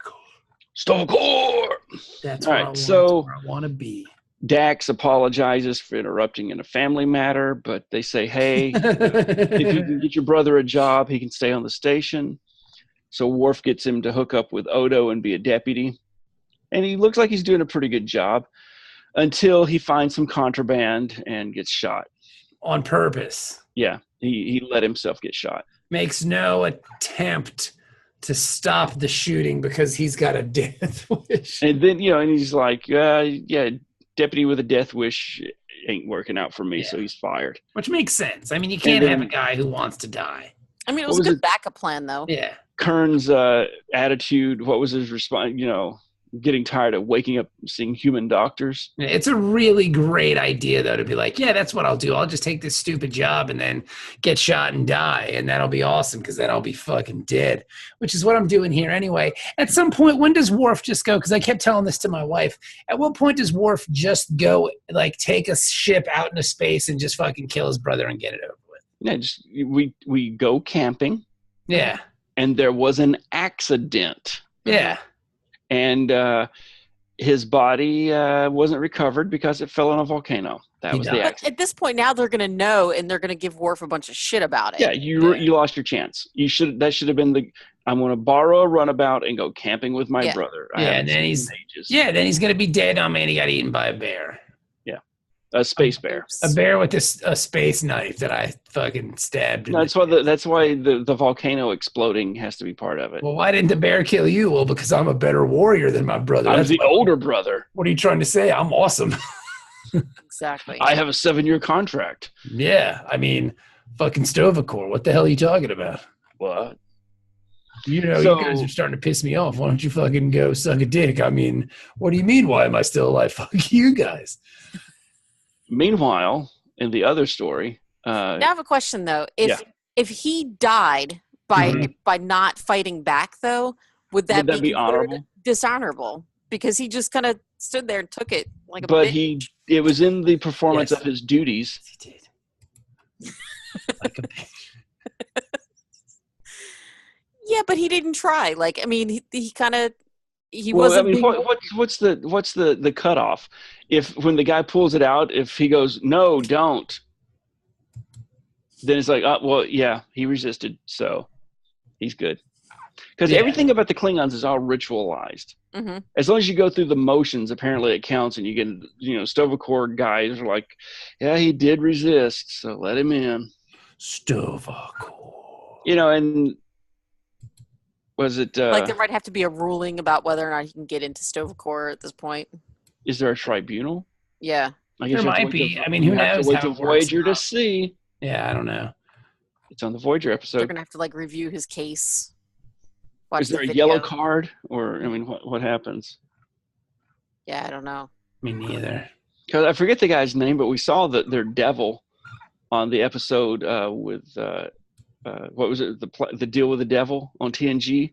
That's where I want to be. Dax apologizes for interrupting in a family matter, but they say, hey, if you can get your brother a job, he can stay on the station. So Worf gets him to hook up with Odo and be a deputy. And he looks like he's doing a pretty good job until he finds some contraband and gets shot. On purpose. Yeah, he let himself get shot. Makes no attempt to stop the shooting because he's got a death wish. And then, and he's like, yeah, deputy with a death wish ain't working out for me, so he's fired. Which makes sense. I mean, you can't have a guy who wants to die. I mean, it was a good backup plan, though. Yeah. Kern's attitude, what was his response? Getting tired of waking up seeing human doctors. It's a really great idea, though, to be like, yeah, that's what I'll do. I'll just take this stupid job and then get shot and die, and that'll be awesome because then I'll be fucking dead, which is what I'm doing here anyway. At some point, when does Worf just go? Because I kept telling this to my wife. At what point does Worf just go, take a ship out into space and just fucking kill his brother and get it over with? Yeah, we go camping. Yeah. And there was an accident. Yeah. And his body wasn't recovered because it fell on a volcano. That was the accident. But at this point now, they're going to know, and they're going to give Worf a bunch of shit about it. Yeah, you lost your chance. That should have been I'm going to borrow a runabout and go camping with my brother. And then he's going to be dead. Oh man, he got eaten by a bear. A space bear. A bear with a space knife that I fucking stabbed. That's why the volcano exploding has to be part of it. Well, why didn't the bear kill you? Well, because I'm a better warrior than my brother. I'm the older brother. What are you trying to say? I'm awesome. Exactly. I have a 7-year contract. Yeah, I mean, fucking Stovacor. What the hell are you talking about? What? You guys are starting to piss me off. Why don't you fucking go suck a dick? I mean, what do you mean? Why am I still alive? Fuck you guys. Meanwhile, in the other story, I have a question though. If he died by not fighting back, though, would that be honorable? Dishonorable? Because he just kind of stood there and took it like a. But it was in the performance of his duties. He did. Like a bitch. Yeah, but he didn't try. He kind of. Wasn't. I mean, what's the cutoff? If when the guy pulls it out, if he goes, no, don't, then it's like, he resisted, so he's good. Because everything about the Klingons is all ritualized. Mm-hmm. As long as you go through the motions, apparently it counts, and you get, Stovacor guys are like, yeah, he did resist, so let him in. Stovacor. And. Was it there might have to be a ruling about whether or not he can get into Stovacor at this point? Is there a tribunal? Yeah, I guess there might be. I mean, who knows? Wait to Voyager to see. Yeah, I don't know. It's on the Voyager episode. They're gonna have to review his case. Is there a yellow card, or what happens? Yeah, I don't know. Me neither. Because I forget the guy's name, but we saw their devil on the episode with. What was it? The deal with the devil on TNG,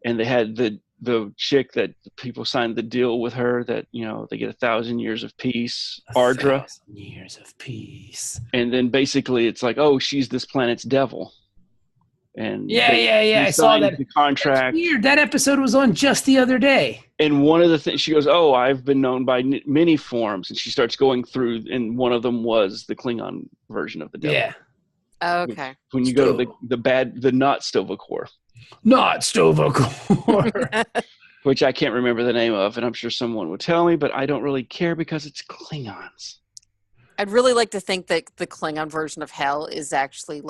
and they had the chick that people signed the deal with her that they get 1,000 years of peace. Ardra. 1,000 years of peace. And then basically it's like, oh, she's this planet's devil. And I saw that. The contract. That's weird. That episode was on just the other day. And one of the things she goes, oh, I've been known by many forms, and she starts going through, and one of them was the Klingon version of the devil. Yeah. Okay. When you go to the not Stovacor. Not Stovacor. Which I can't remember the name of, and I'm sure someone would tell me, but I don't really care because it's Klingons. I'd really like to think that the Klingon version of hell is actually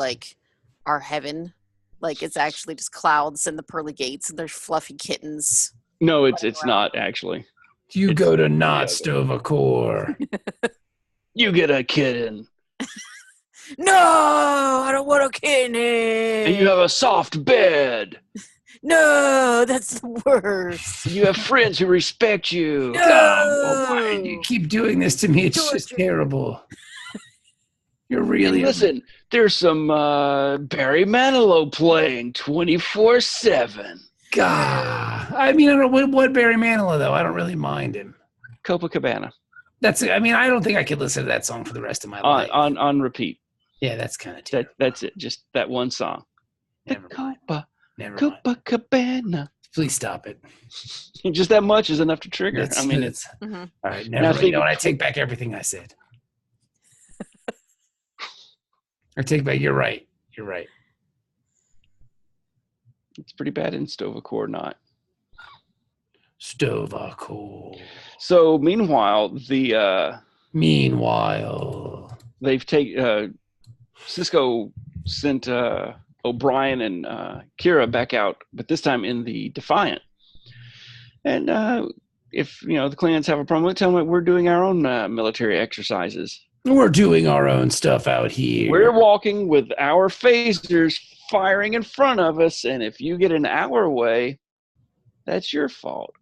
our heaven. Like it's actually just clouds and the pearly gates and there's fluffy kittens. No, it's not actually. You go to not Stovacor. You get a kitten. No, I don't want a kitten. And you have a soft bed. No, that's the worst. You have friends who respect you. No. God, why do you keep doing this to me? It's just terrible. You're really... And listen, there's some Barry Manilow playing 24/7. God. I mean, I don't know what Barry Manilow, though. I don't really mind him. Copacabana. That's it. I mean, I don't think I could listen to that song for the rest of my life. On repeat. Yeah, that's kind of terrible. That's it. Just that one song. Never mind. Copacabana. Please stop it. Just that much is enough to trigger. It's all right. Now, You know what? I take back everything I said. I take back. You're right. You're right. It's pretty bad in Stovacor, not. Stovacor. So meanwhile, they've taken Cisco sent O'Brien and Kira back out, but this time in the Defiant. And if the Klingons have a problem, tell them we're doing our own military exercises. We're doing our own stuff out here. We're walking with our phasers firing in front of us, and if you get in our way, that's your fault.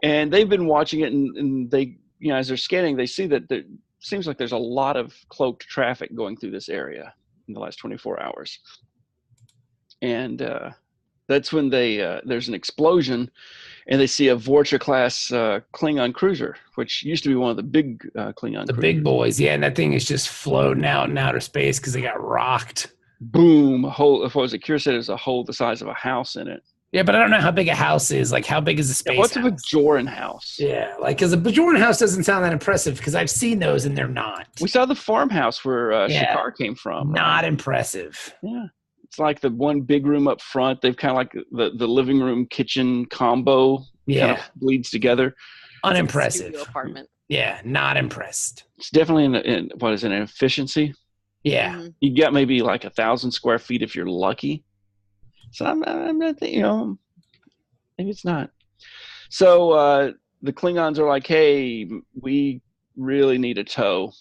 And they've been watching it, and they, as they're scanning, they see that it seems like there's a lot of cloaked traffic going through this area in the last 24 hours. And that's when there's an explosion, and they see a Vorcha-class Klingon cruiser, which used to be one of the big Klingon cruisers. Big boys, yeah, and that thing is just floating out in outer space because they got rocked. Boom! What was it? Kira said it was a hole the size of a house in it. Yeah, but I don't know how big a house is. Like, how big is a space what's house? a Bajoran house? Yeah, because a Bajoran house doesn't sound that impressive because I've seen those and they're not. We saw the farmhouse where Shakar came from. Not impressive. Yeah. It's like the one big room up front. They've kind of like the living room kitchen combo kind of bleeds together. Unimpressive. Like apartment. Yeah, not impressed. It's definitely an efficiency. Yeah. Mm-hmm. You got maybe like 1,000 square feet if you're lucky. So I'm not thinking, maybe it's not. So the Klingons are like, hey, we really need a tow.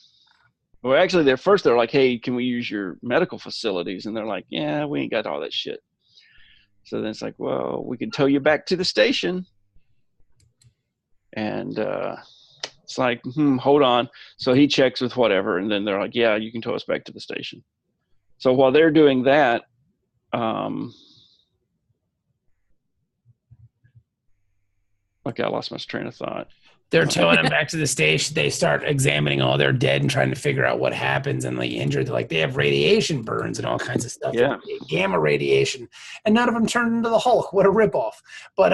Well, actually, they're like, hey, can we use your medical facilities? And they're like, yeah, we ain't got all that shit. So then it's like, well, we can tow you back to the station. And it's like, hold on. So he checks with whatever. And then they're like, yeah, you can tow us back to the station. So while they're doing that, okay, I lost my train of thought. They're towing them back to the station. They start examining all their dead and trying to figure out what happens and injured. Like they have radiation burns and all kinds of stuff. Yeah. Gamma radiation. And none of them turned into the Hulk. What a ripoff. But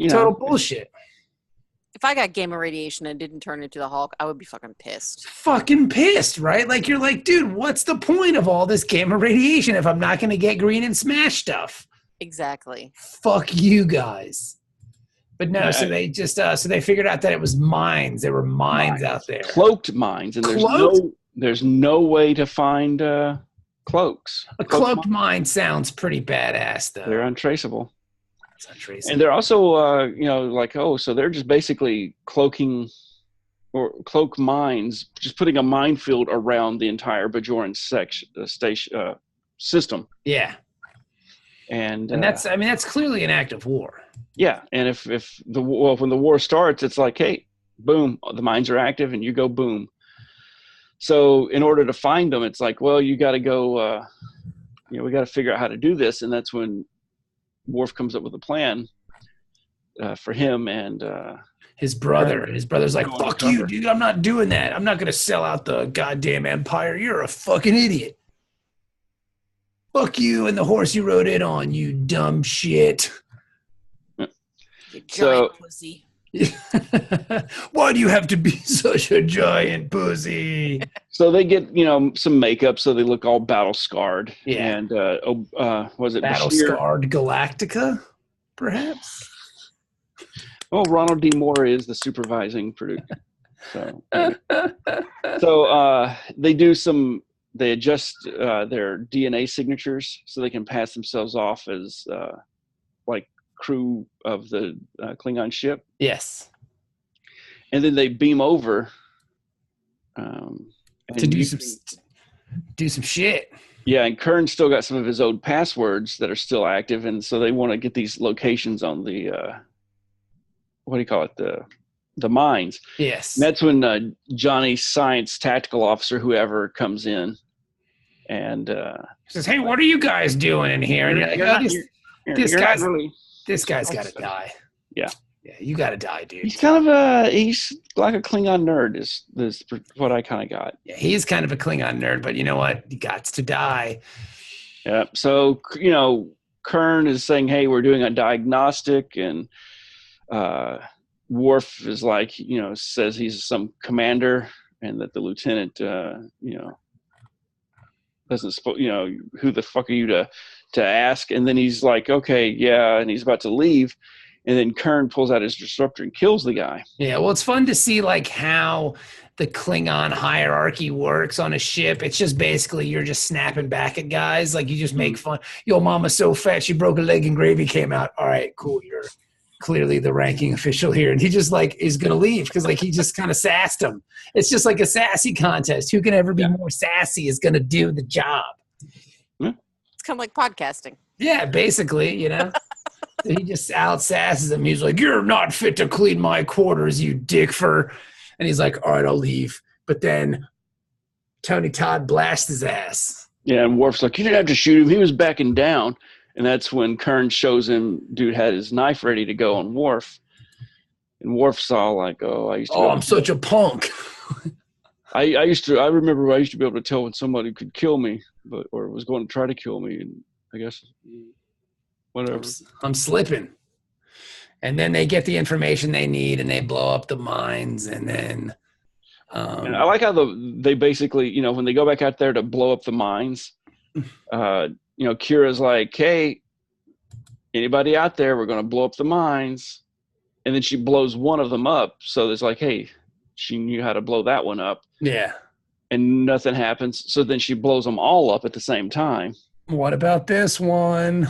total bullshit. If I got gamma radiation and didn't turn into the Hulk, I would be fucking pissed. Fucking pissed, right? Like you're like, dude, what's the point of all this gamma radiation if I'm not going to get green and smash stuff? Exactly. Fuck you guys. But no, so they just so they figured out that it was mines. There were mines out there, cloaked mines, and there's no way to find cloaks. A cloaked mine sounds pretty badass, though. They're untraceable. It's untraceable, and they're also so they're just basically cloaking or cloak mines, just putting a minefield around the entire Bajoran station system. Yeah, and that's clearly an act of war. Yeah, and when the war starts, it's like, hey, boom, the mines are active, and you go boom. So in order to find them, it's like, well, you got to go. We got to figure out how to do this, and that's when Worf comes up with a plan for him and his brother. And his brother's like, "Fuck you, dude! I'm not doing that. I'm not going to sell out the goddamn Empire. You're a fucking idiot. Fuck you and the horse you rode in on, you dumb shit." Giant pussy. Why do you have to be such a giant pussy? So they get some makeup, so they look all battle scarred. Yeah. And was it battle scarred Galactica, perhaps? Well, Ronald D. Moore is the supervising producer. So, they do some they adjust their DNA signatures so they can pass themselves off as like crew of the Klingon ship. Yes. And then they beam over to do some shit. Yeah, and Kern still got some of his old passwords that are still active, and so they want to get these locations on the what do you call it, the mines. Yes. And that's when Johnny's science tactical officer, whoever, comes in and says, "Hey, what are you guys doing in here?" And you're like, this guy's got to die. Yeah. Yeah, you got to die, dude. He's he's like a Klingon nerd is what I kind of got. Yeah, he's kind of a Klingon nerd, but you know what? He got to die. Yeah. So, Kern is saying, hey, we're doing a diagnostic, and Worf is like, says he's some commander and that the lieutenant, doesn't, who the fuck are you to ask? And then he's like, okay, yeah. And he's about to leave. And then Kern pulls out his disruptor and kills the guy. Yeah, well, it's fun to see like how the Klingon hierarchy works on a ship. It's just basically you're just snapping back at guys. Like you just make fun. Yo, mama's so fat she broke a leg and gravy came out. All right, cool. You're clearly the ranking official here. And he just like is going to leave because like he just kind of sassed him. It's just like a sassy contest. Who can ever be more sassy is going to do the job. It's kind of like podcasting. Yeah, basically, So he just outsasses him. He's like, "You're not fit to clean my quarters, you dick fur." And he's like, "All right, I'll leave." But then Tony Todd blasts his ass. Yeah, and Worf's like, "You didn't have to shoot him. He was backing down." And that's when Kern shows him, dude had his knife ready to go on Worf. And Worf's all like, I'm such a punk. I remember I used to be able to tell when somebody could kill me, or was going to try to kill me. And I guess whatever. I'm slipping. And then they get the information they need and they blow up the mines. And then and I like how they basically, when they go back out there to blow up the mines, Kira's like, "Hey, anybody out there, we're going to blow up the mines." And then she blows one of them up. So it's like, hey, she knew how to blow that one up. Yeah. And nothing happens. So then she blows them all up at the same time. What about this one?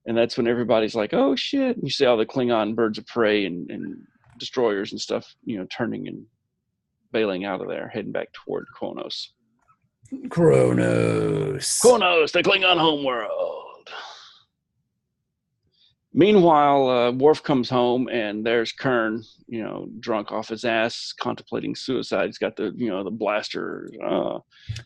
And that's when everybody's like, "Oh shit!" And you see all the Klingon birds of prey and destroyers and stuff, turning and bailing out of there, heading back toward Kronos. Kronos, the Klingon homeworld. Meanwhile, Worf comes home and there's Kern, drunk off his ass, contemplating suicide. He's got the blaster.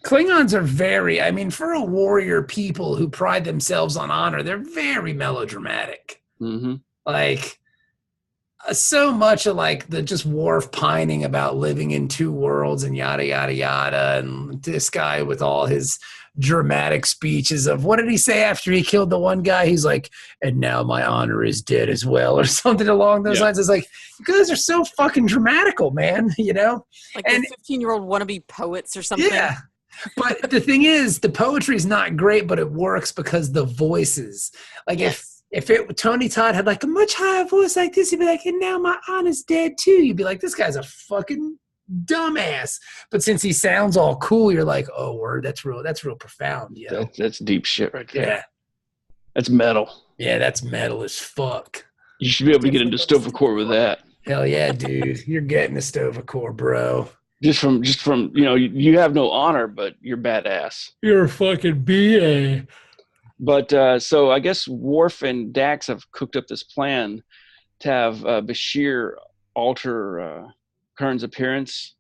Klingons are for a warrior people who pride themselves on honor, they're very melodramatic. Mm-hmm. Like, so much of like the just Worf pining about living in two worlds and yada, yada, yada. And this guy with all his dramatic speeches of what did he say after he killed the one guy? He's like, "And now my honor is dead as well," or something along those lines. It's like, you guys are so fucking dramatical, man, Like the 15-year-old wannabe poets or something. Yeah. But the thing is, the poetry is not great, but it works because the voices. Like if Tony Todd had like a much higher voice like this, he'd be like, "And now my honor's dead too." You'd be like, this guy's a fucking dumbass. But since he sounds all cool, you're like, "Oh, word, that's real profound." That's deep shit right there. Yeah, that's metal. Yeah, that's metal as fuck. You should be able to get into Stovacore with that. Hell yeah, dude. You're getting a Stovacore, bro. Just from you have no honor, but you're badass. You're a fucking BA. But so I guess Worf and Dax have cooked up this plan to have Bashir alter Kern's appearance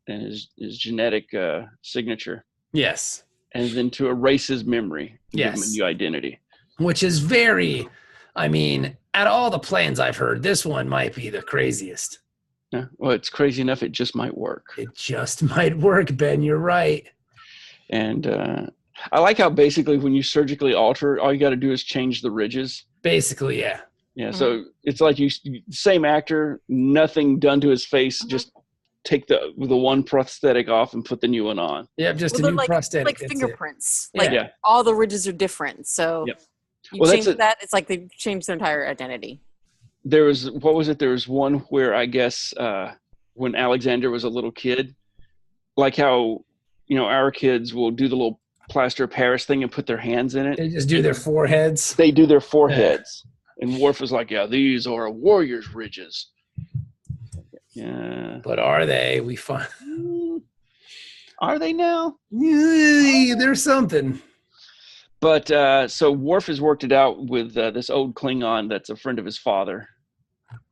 and his genetic signature. Yes. And then to erase his memory. Yes. Give him a new identity. Which is out of all the plans I've heard, this one might be the craziest. Yeah. Well, it's crazy enough. It just might work. It just might work, Ben. You're right. And I like how basically when you surgically alter, all you got to do is change the ridges. Basically, yeah. Yeah, so it's like same actor, nothing done to his face, just take the one prosthetic off and put the new one on. Yeah, just a new prosthetic. Like fingerprints. All the ridges are different. So you change that, it's like they changed their entire identity. There was one where I guess when Alexander was a little kid, like how our kids will do the little plaster of Paris thing and put their hands in it. They just do their foreheads. They do their foreheads. Yeah. And Worf is like, yeah, these are a warrior's ridges. Yeah. But are they? We find. Are they now? There's something. But so Worf has worked it out with this old Klingon that's a friend of his father,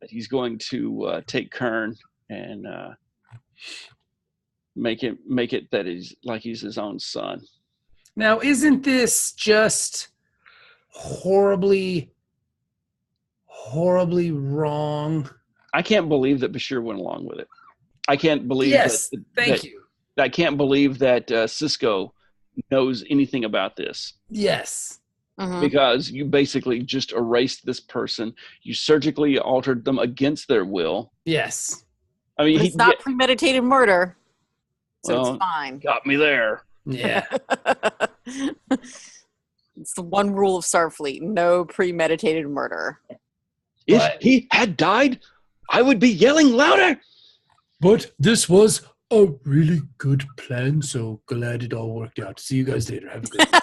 that he's going to take Kern and make it that he's his own son. Now, isn't this just horribly wrong? I can't believe that Bashir went along with it. I can't believe Thank you. I can't believe that Cisco knows anything about this. Yes. Because you basically just erased this person. You surgically altered them against their will. Yes. I mean, it's not premeditated murder, so it's fine. Got me there. Yeah. It's the one rule of Starfleet: no premeditated murder. If he had died, I would be yelling louder. But this was a really good plan, so glad it all worked out. See you guys later. Have a good day.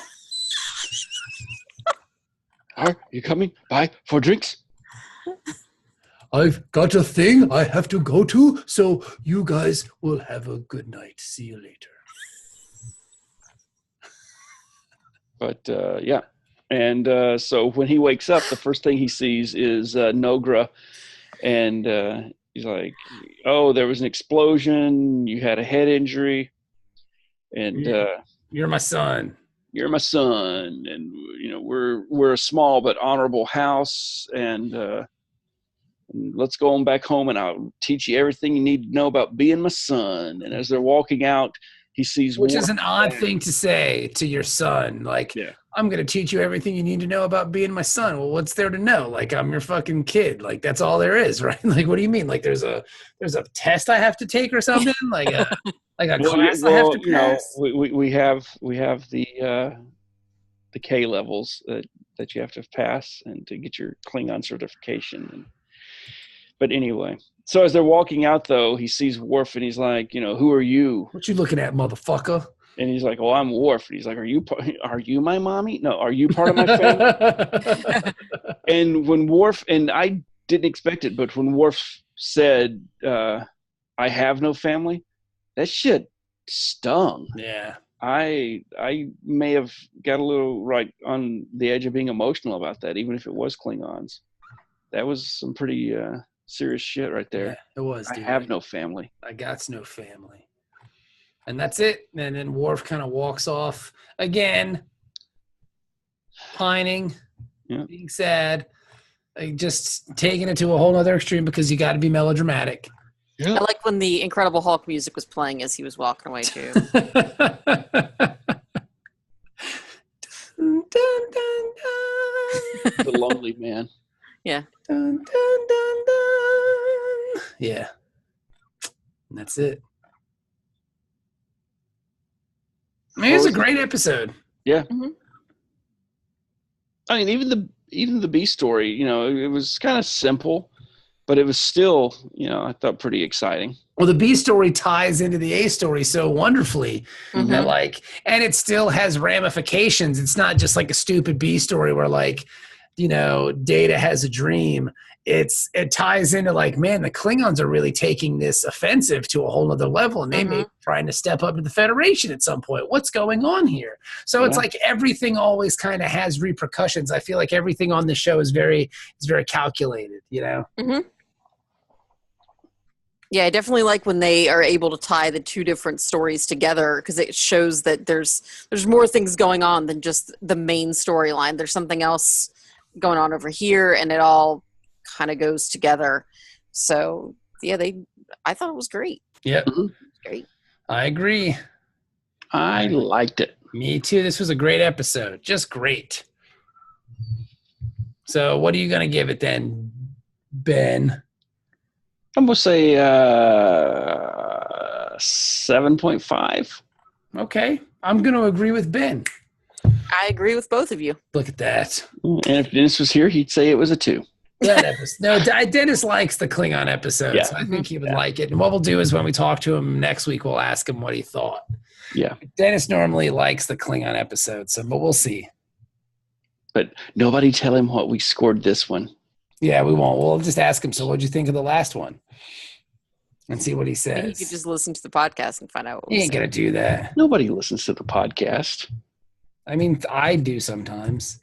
Are you coming by for drinks? I've got a thing I have to go to, so you guys will have a good night. See you later. But yeah. And so when he wakes up, the first thing he sees is Nogra. And he's like, oh, there was an explosion. You had a head injury. And you're my son. You're my son. And, we're a small but honorable house. And let's go on back home and I'll teach you everything you need to know about being my son. And as they're walking out, he sees Which is an odd thing to say to your son. Like, I'm going to teach you everything you need to know about being my son. Well, what's there to know? Like, I'm your fucking kid. Like, that's all there is, right? Like, what do you mean? Like, there's a test I have to take or something? Like a class I have to pass? We have the K levels that you have to pass and to get your Klingon certification. But anyway. So as they're walking out, though, he sees Worf and he's like, who are you? What you looking at, motherfucker? And he's like, well, I'm Worf. And he's like, are you my mommy? No, are you part of my family? And when Worf, and I didn't expect it, but when Worf said, I have no family, that shit stung. Yeah. I may have got a little right on the edge of being emotional about that, even if it was Klingons. That was some pretty... serious shit right there. Yeah, it was. I have no family. I got no family. And that's it. And then Worf kind of walks off again, pining, being sad, like just taking it to a whole other extreme because you got to be melodramatic. Yeah. I like when the Incredible Hulk music was playing as he was walking away too. Dun, dun, dun, dun. The Lonely Man. Yeah. Dun, dun, dun, dun. Yeah. And that's it. I mean, it was a great episode. Yeah. Mm-hmm. I mean, even the B story, it was kind of simple, but it was still, I thought pretty exciting. Well, the B story ties into the A story so wonderfully. Mm-hmm. And it still has ramifications. It's not just like a stupid B story where Data has a dream. It ties into man, the Klingons are really taking this offensive to a whole other level, and they may be trying to step up to the Federation at some point. What's going on here? So it's like everything always kind of has repercussions. I feel like everything on the show is very calculated, Mm-hmm. Yeah, I definitely like when they are able to tie the two different stories together because it shows that there's more things going on than just the main storyline. There's something else going on over here, and it all kind of goes together. So yeah, I thought it was great. Yeah, great. I agree. I liked it. Me too. This was a great episode. Just great. So what are you gonna give it then, Ben? I'm gonna say 7.5. Okay, I'm gonna agree with Ben. I agree with both of you. Look at that. And if Dennis was here, he'd say it was a 2. No, Dennis likes the Klingon episode, so I think he would like it. And what we'll do is when we talk to him next week, we'll ask him what he thought. Yeah. Dennis normally likes the Klingon episodes, but we'll see. But nobody tell him what we scored this one. Yeah, we won't. We'll just ask him, so what'd you think of the last one? And see what he says. Maybe you could just listen to the podcast and find out what he ain't going to do that. Nobody listens to the podcast. I mean, I do sometimes.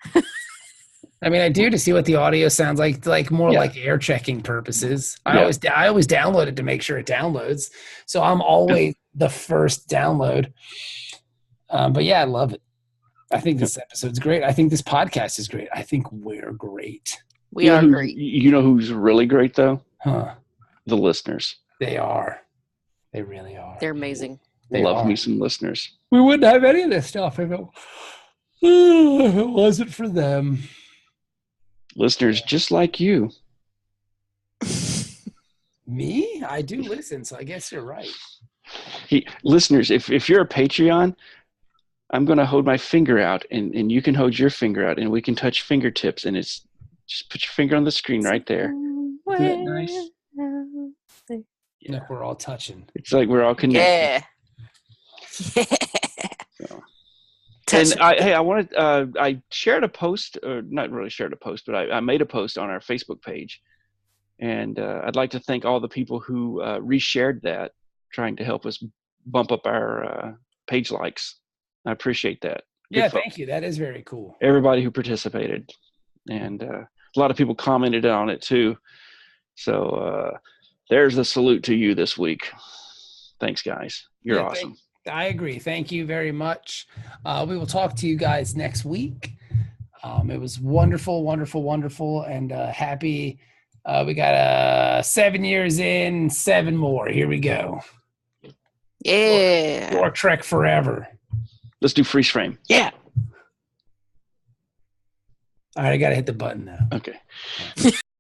I mean, I do to see what the audio sounds like more like air checking purposes. I always download it to make sure it downloads. So I'm always the first download. But yeah, I love it. I think this episode's great. I think this podcast is great. I think we're great. We are great. You know who's really great, though? Huh. The listeners. They are. They really are. They're amazing. They love me some listeners. We wouldn't have any of this stuff if it wasn't for them. Listeners just like you. Me? I do listen, so I guess you're right. Listeners, if you're a Patreon, I'm going to hold my finger out, and you can hold your finger out, and we can touch fingertips, and it's just put your finger on the screen right there. Isn't that nice? Yeah, we're all touching. It's like we're all connected. Yeah. So. And I shared a post, or not really shared a post, but I made a post on our Facebook page. And I'd like to thank all the people who reshared that, trying to help us bump up our page likes. I appreciate that. Yeah, thank you. That is very cool. Everybody who participated. And a lot of people commented on it too. So there's a salute to you this week. Thanks, guys. You're awesome. I agree. Thank you very much. We will talk to you guys next week. It was wonderful, wonderful, wonderful, and happy. We got 7 years in, 7 more. Here we go. Yeah. Or Trek forever. Let's do freeze frame. Yeah. All right, I got to hit the button now. Okay.